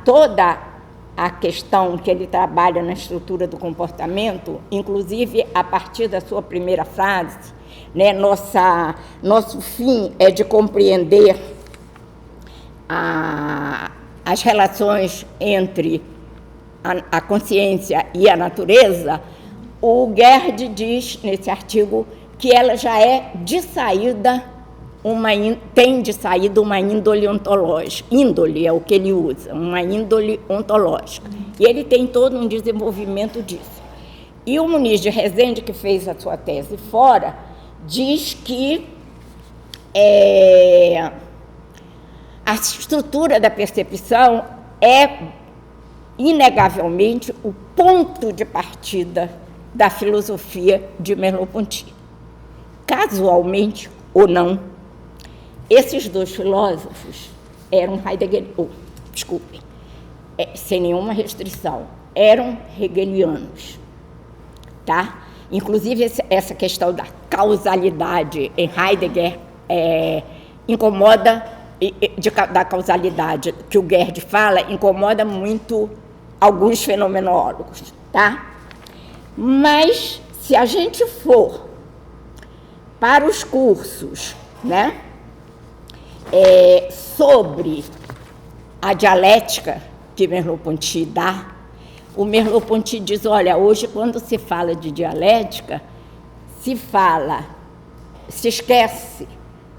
toda a questão que ele trabalha na estrutura do comportamento, inclusive a partir da sua primeira frase, né, nosso fim é de compreender as relações entre a consciência e a natureza. O Gerd diz nesse artigo que ela já é de saída tem de saída uma índole ontológica. Índole é o que ele usa, uma índole ontológica. E ele tem todo um desenvolvimento disso. E o Muniz de Rezende, que fez a sua tese fora, diz que a estrutura da percepção é, inegavelmente, o ponto de partida da filosofia de Merleau-Ponty. Casualmente ou não, esses 2 filósofos eram sem nenhuma restrição, eram hegelianos, tá? Inclusive, essa questão da causalidade em Heidegger incomoda, da causalidade que o Gerd fala, incomoda muito alguns fenomenólogos, tá? Mas, se a gente for para os cursos, né, sobre a dialética que Merleau-Ponty dá, o Merleau-Ponty diz, olha, hoje quando se fala de dialética, se esquece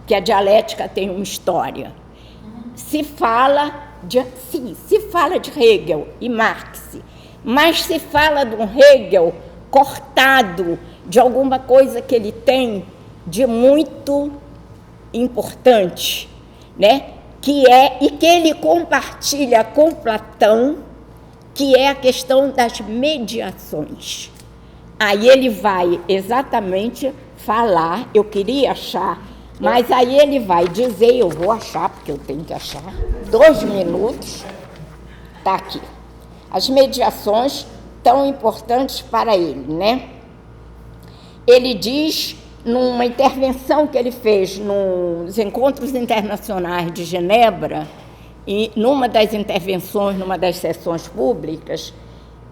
que a dialética tem uma história. Se fala de Hegel e Marx, mas se fala de um Hegel cortado de alguma coisa que ele tem de muito importante, né? Que ele compartilha com Platão, que é a questão das mediações. Aí ele vai exatamente falar, eu queria achar, mas aí ele vai dizer, eu vou achar, porque eu tenho que achar, 2 minutos, está aqui. As mediações tão importantes para ele, né? Ele diz, numa intervenção que ele fez nos encontros internacionais de Genebra, e numa das intervenções, numa das sessões públicas,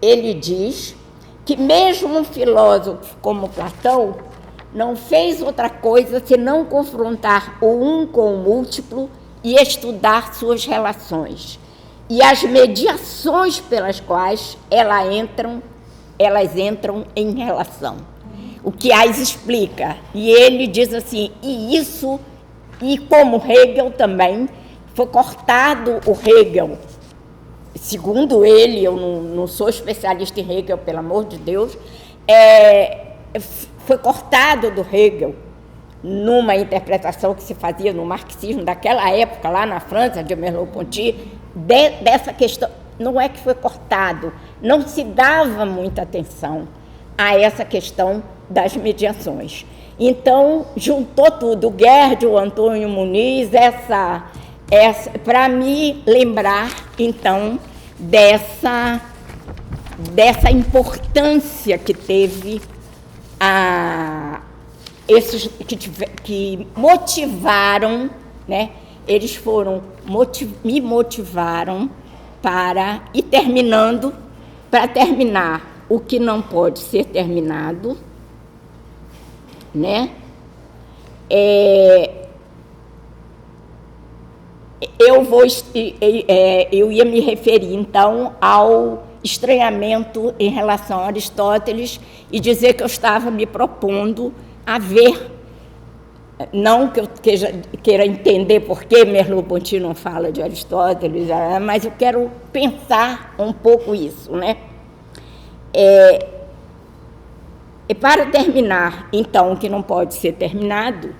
ele diz que mesmo um filósofo como Platão não fez outra coisa senão confrontar o um com o múltiplo e estudar suas relações. E as mediações pelas quais elas entram em relação. O que Ais explica. E ele diz assim, e como Hegel também, foi cortado o Hegel. Segundo ele, eu não sou especialista em Hegel, pelo amor de Deus, foi cortado do Hegel numa interpretação que se fazia no marxismo daquela época, lá na França, de Merleau-Ponty, dessa questão. Não é que foi cortado, não se dava muita atenção a essa questão das mediações. Então, juntou tudo, o Gerd, o Antônio Muniz, para me lembrar, então, dessa importância que teve esses que motivaram, né? Eles me motivaram para terminar o que não pode ser terminado, né? Eu ia me referir, então, ao estranhamento em relação a Aristóteles e dizer que eu estava me propondo a ver, não que eu queira entender por que Merleau-Ponty não fala de Aristóteles, mas eu quero pensar um pouco isso, né? E para terminar, então, o que não pode ser terminado,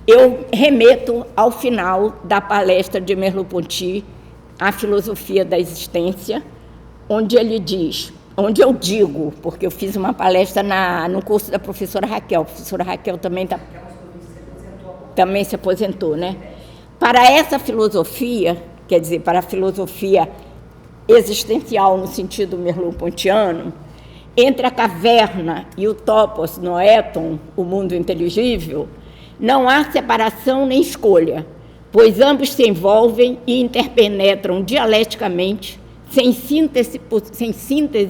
eu remeto ao final da palestra de Merleau-Ponty, A Filosofia da Existência, onde ele diz, onde eu digo, porque eu fiz uma palestra no curso da professora Raquel, a professora Raquel também se aposentou, né? Para essa filosofia, quer dizer, para a filosofia existencial no sentido merleau-pontiano, entre a caverna e o topos noeton, o mundo inteligível, não há separação nem escolha, pois ambos se envolvem e interpenetram dialeticamente, sem síntese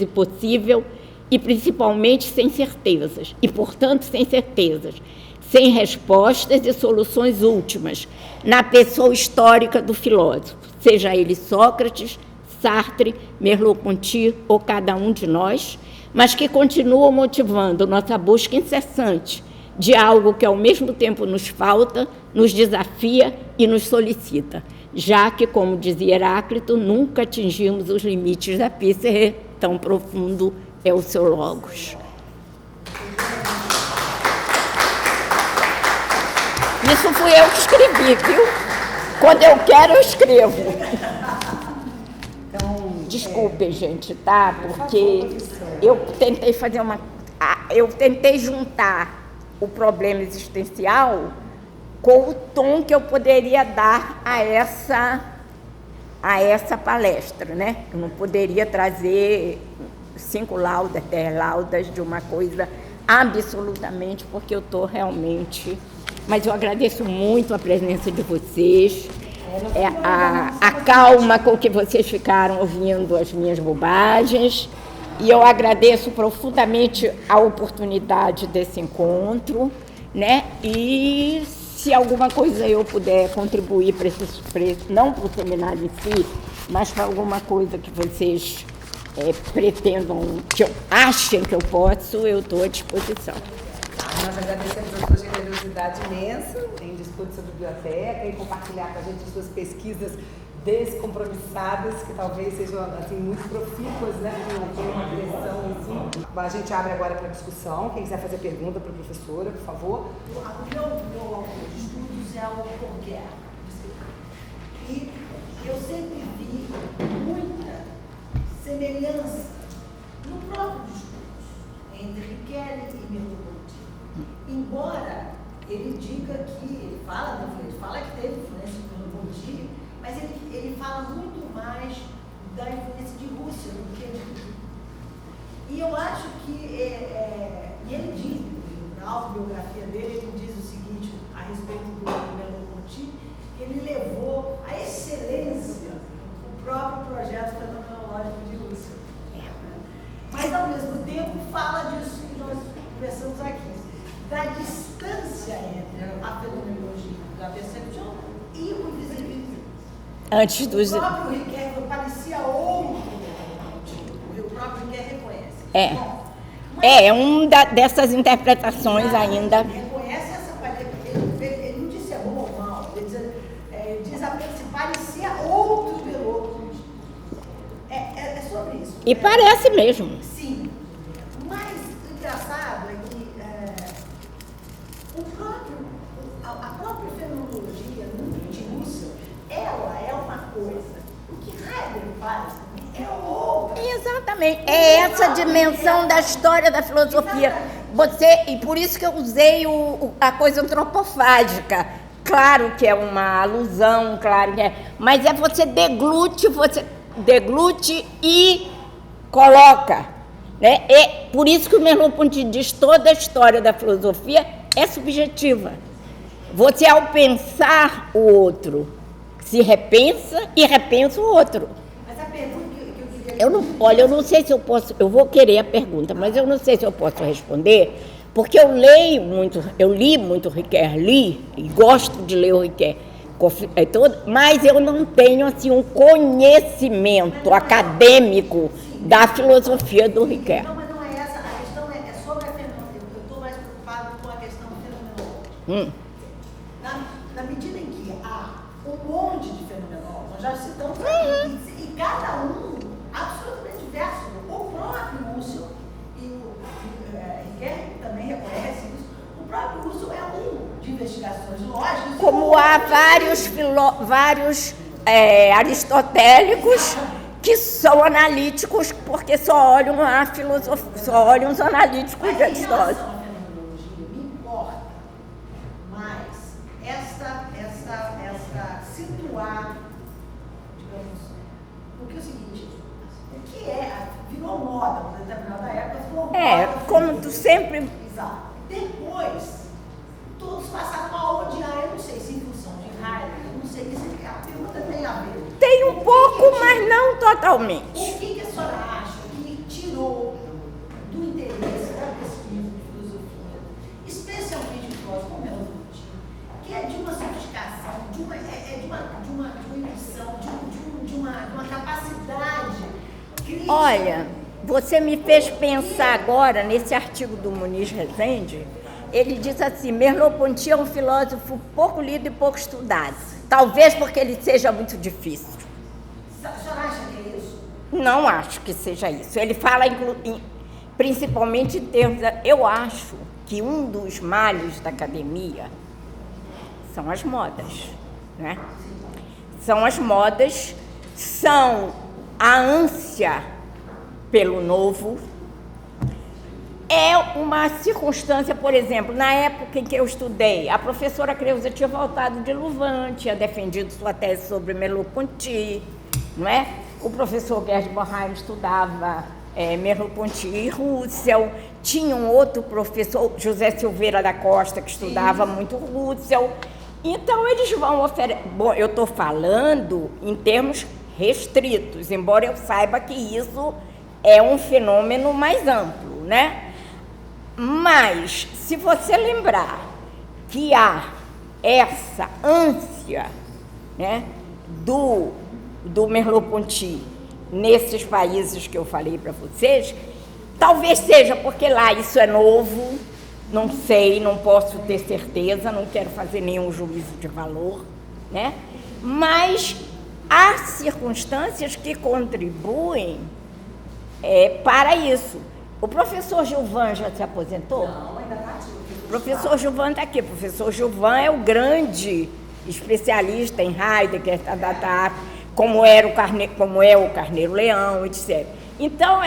possível e principalmente sem certezas, e portanto sem certezas, sem respostas e soluções últimas, na pessoa histórica do filósofo, seja ele Sócrates, Sartre, Merleau-Ponty ou cada um de nós, mas que continua motivando nossa busca incessante de algo que ao mesmo tempo nos falta, nos desafia e nos solicita, já que, como dizia Heráclito, nunca atingimos os limites da psique, tão profundo é o seu logos. Isso fui eu que escrevi, viu? Quando eu quero, eu escrevo. Desculpem, gente, tá? Porque eu tentei juntar o problema existencial com o tom que eu poderia dar a essa palestra, né? Eu não poderia trazer 5 laudas, 10 laudas de uma coisa absolutamente, porque eu estou realmente... Mas eu agradeço muito a presença de vocês, a calma com que vocês ficaram ouvindo as minhas bobagens, e eu agradeço profundamente a oportunidade desse encontro, né? E se alguma coisa eu puder contribuir para não para o seminário em si, mas para alguma coisa que vocês pretendam, que achem que eu posso, eu estou à disposição. Nós agradecemos a sua generosidade imensa em dispor sobre biblioteca e compartilhar com a gente as suas pesquisas descompromissadas, que talvez sejam assim, muito profícuas, né? Não tem uma direção assim. A gente abre agora para discussão. Quem quiser fazer pergunta para a professora, por favor. O meu autor de estudos é o Conquer. E eu sempre vi muita semelhança no próprio discurso entre Riquelme e Merleau-Ponty. Embora ele diga que, ele fala que teve influência de Merleau-Ponty, mas ele fala muito mais da influência de Rússia do que de... E eu acho que, e ele diz, na autobiografia dele, ele diz o seguinte a respeito do Merleau-Ponty, que ele levou à excelência o próprio projeto fenomenológico de Rússia. Mas, ao mesmo tempo, fala disso que nós conversamos aqui, da distância entre a fenomenologia da percepção e o invisibilismo. Antes dos... O próprio Riquelme parecia outro, o próprio Riquelme reconhece. Bom, dessas interpretações ainda. Ele reconhece essa qualidade, ele não disse é bom ou mal, ele diz apenas se parecia outro pelo outro. É sobre isso. E parece mesmo. Sim. Mas o engraçado é que a própria fenomenologia de Husserl, ela é uma coisa. O que Heidegger faz é outra. Exatamente. É essa dimensão da história da filosofia. E por isso que eu usei a coisa antropofágica. Claro que é uma alusão, claro que é. Mas você deglute e coloca. Né? E por isso que o Merleau-Ponty diz toda a história da filosofia é subjetiva. Você, ao pensar o outro, se repensa e repensa o outro. Mas a pergunta que eu queria... eu não sei se eu posso... Eu vou querer a pergunta, mas eu não sei se eu posso responder, porque eu li muito Riquelme, e gosto de ler o Riquelme, mas eu não tenho assim, um conhecimento acadêmico da filosofia do Riquelme. Não, mas não é essa. A questão é sobre a fenomenologia. Eu estou mais preocupado com a questão fenomenológica. Na medida em que há um monte de fenomenólogos, nós já citamos aqui, e cada um absolutamente diverso. O próprio Husserl, e o Riquelme também reconhece isso, o próprio Husserl é um de investigações lógicas. Como há vários aristotélicos que são analíticos, porque só olham a filosofia, só olham os analíticos de Aristóteles. A fenomenologia me importa mais situar, digamos, porque é o seguinte, o que virou moda, por determinada época, virou moda. Como tu sempre... Exato. Depois, todos passaram a odiar, eu não sei se em função de Heidegger, eu não sei se a pergunta tem a ver. Tem um pouco, mas não totalmente. O que a senhora acha que tirou do interesse da pesquisa de filosofia, especialmente de filósofo como Merleau-Ponty, que é de uma sofisticação, de uma intuição, de uma capacidade crítica? Olha, você me fez pensar agora nesse artigo do Muniz Rezende. Ele diz assim: Merleau-Ponty é um filósofo pouco lido e pouco estudado. Talvez porque ele seja muito difícil. A senhora acha que é isso? Não acho que seja isso. Ele fala principalmente em termos... Eu acho que um dos males da academia são as modas, né? São as modas, são a ânsia pelo novo. É uma circunstância, por exemplo, na época em que eu estudei, a professora Creuza tinha voltado de Louvain, tinha defendido sua tese sobre Merleau-Ponty, não é? O professor Gerd Bornheim estudava Merleau-Ponty e Husserl, tinha um outro professor, José Silveira da Costa, que estudava muito Husserl. Então, eles vão oferecer... Bom, eu estou falando em termos restritos, embora eu saiba que isso é um fenômeno mais amplo, né? Mas, se você lembrar que há essa ânsia, né, do Merleau-Ponty nesses países que eu falei para vocês, talvez seja porque lá isso é novo, não sei, não posso ter certeza, não quero fazer nenhum juízo de valor, né? Mas há circunstâncias que contribuem para isso. O professor Gilvan já se aposentou? Não, ainda está ativo. O professor Gilvan está aqui. O professor Gilvan é o grande especialista em Heidegger, como é o Carneiro Leão, etc. Então,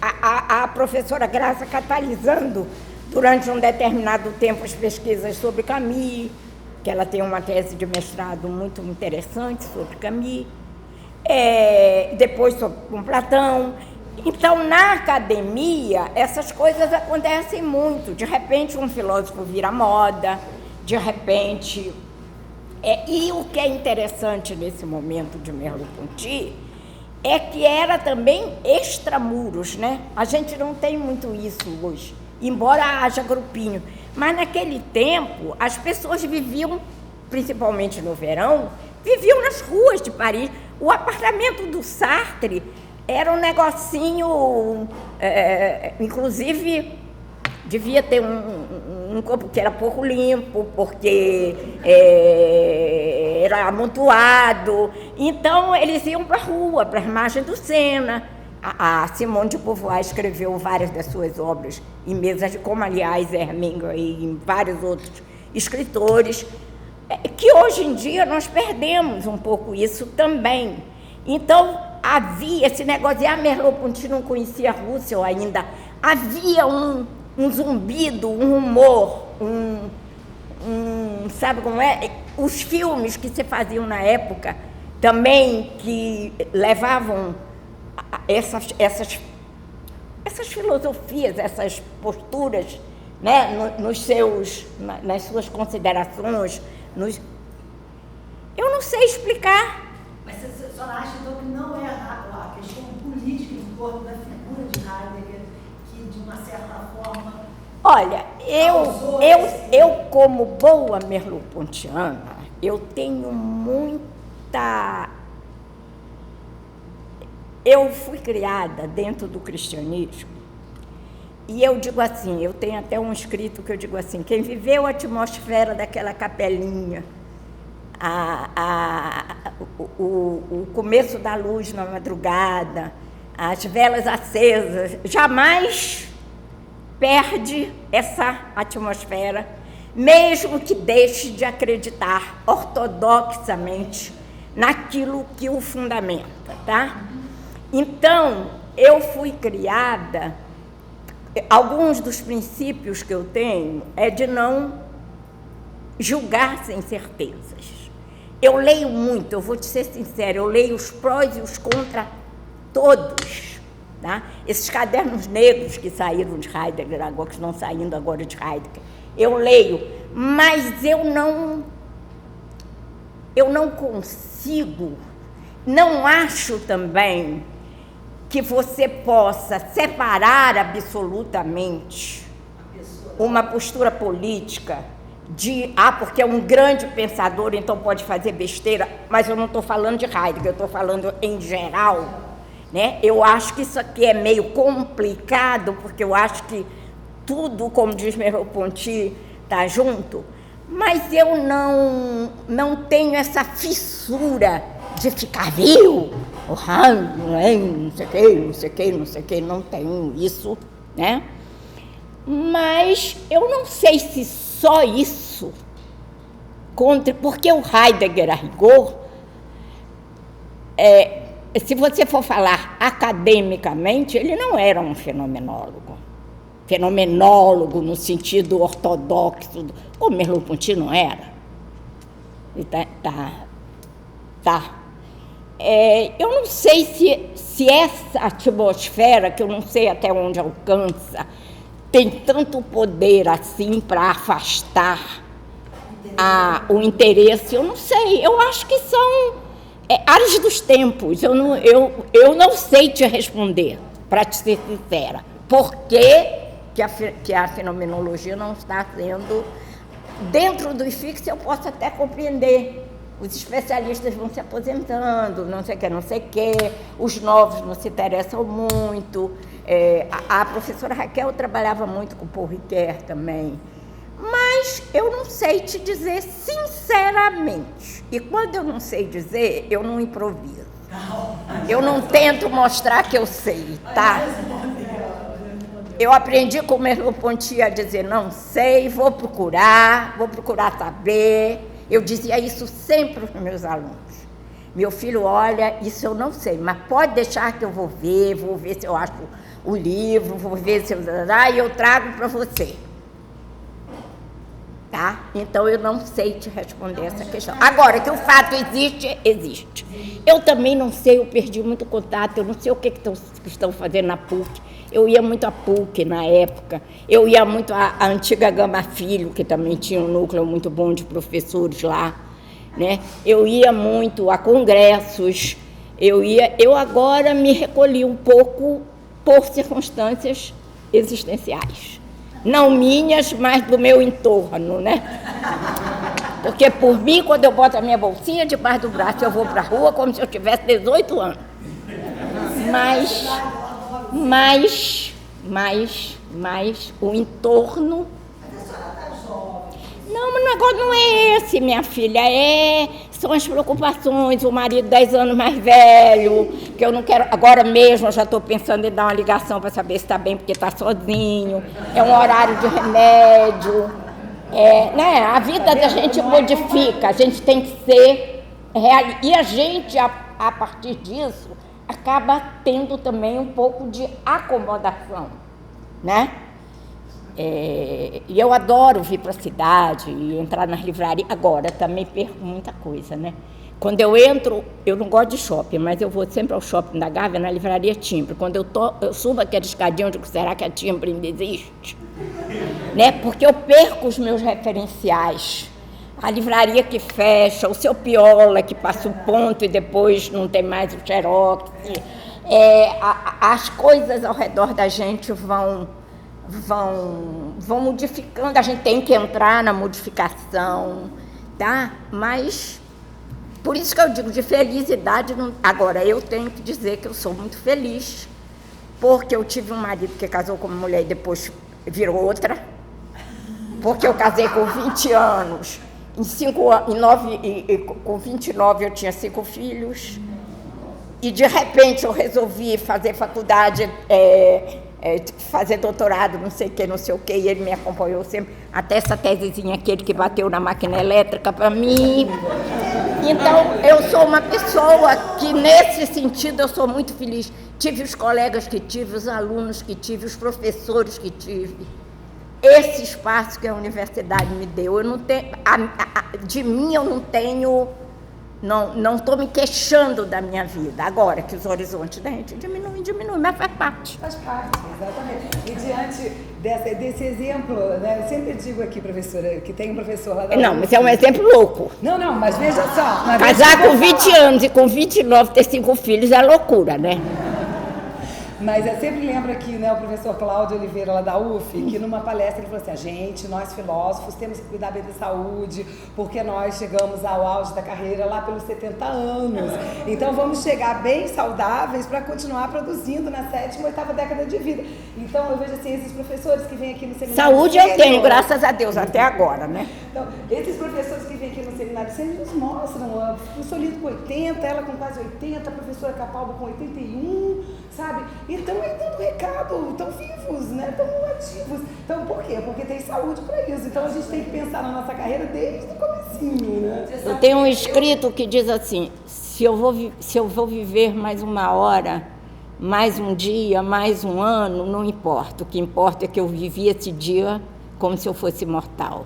a professora Graça catalisando durante um determinado tempo as pesquisas sobre Camus, que ela tem uma tese de mestrado muito interessante sobre Camus, depois com Platão. Então, na academia, essas coisas acontecem muito. De repente, um filósofo vira moda, de repente... E o que é interessante nesse momento de Merleau-Ponty é que era também extramuros, né? A gente não tem muito isso hoje, embora haja grupinho. Mas naquele tempo, as pessoas viviam, principalmente no verão, viviam nas ruas de Paris. O apartamento do Sartre era um negocinho, inclusive, devia ter um corpo que era pouco limpo, porque era amontoado. Então, eles iam para a rua, para a margem do Sena. A Simone de Beauvoir escreveu várias das suas obras em mesas, como, aliás, Hemingway e vários outros escritores, que hoje em dia nós perdemos um pouco isso também. Então, havia esse negócio de Merleau-Ponty não conhecia Russell ainda, havia um zumbido, um rumor, sabe como é? Os filmes que se faziam na época também que levavam essas filosofias, essas posturas, né, nas suas considerações. Eu não sei explicar. Mas você só acha, então, que não é a questão política em torno da figura de Heidegger, que, de uma certa forma... Olha, eu como boa merleau-pontiana, eu tenho muita... Eu fui criada dentro do cristianismo e eu digo assim, eu tenho até um escrito que eu digo assim, quem viveu a atmosfera daquela capelinha, o começo da luz na madrugada, as velas acesas, jamais perde essa atmosfera, mesmo que deixe de acreditar ortodoxamente naquilo que o fundamenta, tá? Então, eu fui criada, alguns dos princípios que eu tenho é de não julgar sem certezas. Eu leio muito, eu vou te ser sincera, eu leio os prós e os contra todos, tá? Esses cadernos negros que saíram de Heidegger, agora que estão saindo agora de Heidegger, eu leio, mas eu não consigo, não acho também que você possa separar absolutamente uma postura política de, porque é um grande pensador, então pode fazer besteira, mas eu não estou falando de Heidegger, eu estou falando em geral, né? Eu acho que isso aqui é meio complicado, porque eu acho que tudo, como diz Merleau-Ponty, está junto, mas eu não tenho essa fissura de ficar viu, não sei o que, não tenho isso, né? Mas eu não sei se só isso, porque o Heidegger, a rigor, se você for falar academicamente, ele não era um fenomenólogo no sentido ortodoxo, como Merleau-Ponty não era. Tá. Eu não sei se essa atmosfera, que eu não sei até onde alcança, tem tanto poder assim para afastar o interesse, eu não sei. Eu acho que são áreas dos tempos. Eu não sei te responder, para te ser sincera. Por que a fenomenologia não está sendo dentro do IFIX eu posso até compreender. Os especialistas vão se aposentando, não sei o que, os novos não se interessam muito. A professora Raquel trabalhava muito com Paul Ricoeur também. Mas eu não sei te dizer sinceramente. E quando eu não sei dizer, eu não improviso. Eu não tento mostrar que eu sei, tá? Eu aprendi com o Merleau-Ponty a dizer não sei, vou procurar saber. Eu dizia isso sempre para os meus alunos. Meu filho, olha, isso eu não sei, mas pode deixar que eu vou ver se eu acho o livro, vou ver se eu... e eu trago para você. Tá? Então, eu não sei te responder essa questão. Agora, que o fato existe, existe. Eu também não sei, eu perdi muito contato, eu não sei o que estão fazendo na PUC. Eu ia muito à PUC na época, eu ia muito à antiga Gama Filho, que também tinha um núcleo muito bom de professores lá, né? Eu ia muito a congressos, eu agora me recolhi um pouco por circunstâncias existenciais. Não minhas, mas do meu entorno, né? Porque por mim, quando eu boto a minha bolsinha debaixo do braço, eu vou para a rua como se eu tivesse 18 anos. Mas o entorno... Não, mas o negócio não é esse, minha filha, são as preocupações, o marido 10 anos mais velho, que eu não quero... Agora mesmo eu já estou pensando em dar uma ligação para saber se está bem, porque está sozinho, é um horário de remédio, né? A vida da gente modifica, a gente tem que ser real. E a gente, a partir disso, acaba tendo também um pouco de acomodação, né? E eu adoro vir para a cidade e entrar nas livrarias. Agora, também perco muita coisa, né? Quando eu entro, eu não gosto de shopping, mas eu vou sempre ao shopping da Gávea, na livraria Timbre. Quando eu subo aquela escadinha, eu digo, será que a Timbre ainda existe? Né? Porque eu perco os meus referenciais. A livraria que fecha, o Seu Piola, que passa o ponto e depois não tem mais o xerox. As coisas ao redor da gente vão modificando, a gente tem que entrar na modificação, tá? Mas, por isso que eu digo, de felicidade, agora, eu tenho que dizer que eu sou muito feliz, porque eu tive um marido que casou com uma mulher e depois virou outra, porque eu casei com 20 anos, com 29 eu tinha 5 filhos, e de repente eu resolvi fazer faculdade, fazer doutorado, não sei o que, e ele me acompanhou sempre, até essa tesezinha, aquele que bateu na máquina elétrica para mim. Então, eu sou uma pessoa que, nesse sentido, eu sou muito feliz. Tive os colegas que tive, os alunos que tive, os professores que tive. Esse espaço que a universidade me deu, eu não tenho, de mim eu não tenho... Não estou me queixando da minha vida. Agora que os horizontes da gente diminuem, mas faz parte. Faz parte, exatamente. E diante desse exemplo, né, eu sempre digo aqui, professora, que tem um professor lá da Não, mas é um exemplo louco. Não, mas veja só. Casar com 20 anos e com 29 ter 5 filhos é loucura, né? Mas eu sempre lembro aqui, né, o professor Cláudio Oliveira, lá da UF, que numa palestra ele falou assim, nós filósofos temos que cuidar bem da saúde, porque nós chegamos ao auge da carreira lá pelos 70 anos. Então vamos chegar bem saudáveis para continuar produzindo na 7ª, 8ª década de vida. Então eu vejo assim, esses professores que vêm aqui no seminário... Saúde eu tenho, graças a Deus, até agora, né? Então, esses professores que vêm aqui no seminário sempre nos mostram, o professor Lindo com 80, ela com quase 80, a professora Capalbo com 81, sabe? E estão aí dando recado, estão vivos, né? Estão ativos. Então, por quê? Porque tem saúde para isso. Então, a gente tem que pensar na nossa carreira desde o comecinho, né? Eu tenho um escrito que diz assim, se eu vou viver mais uma hora, mais um dia, mais um ano, não importa. O que importa é que eu vivi esse dia como se eu fosse imortal.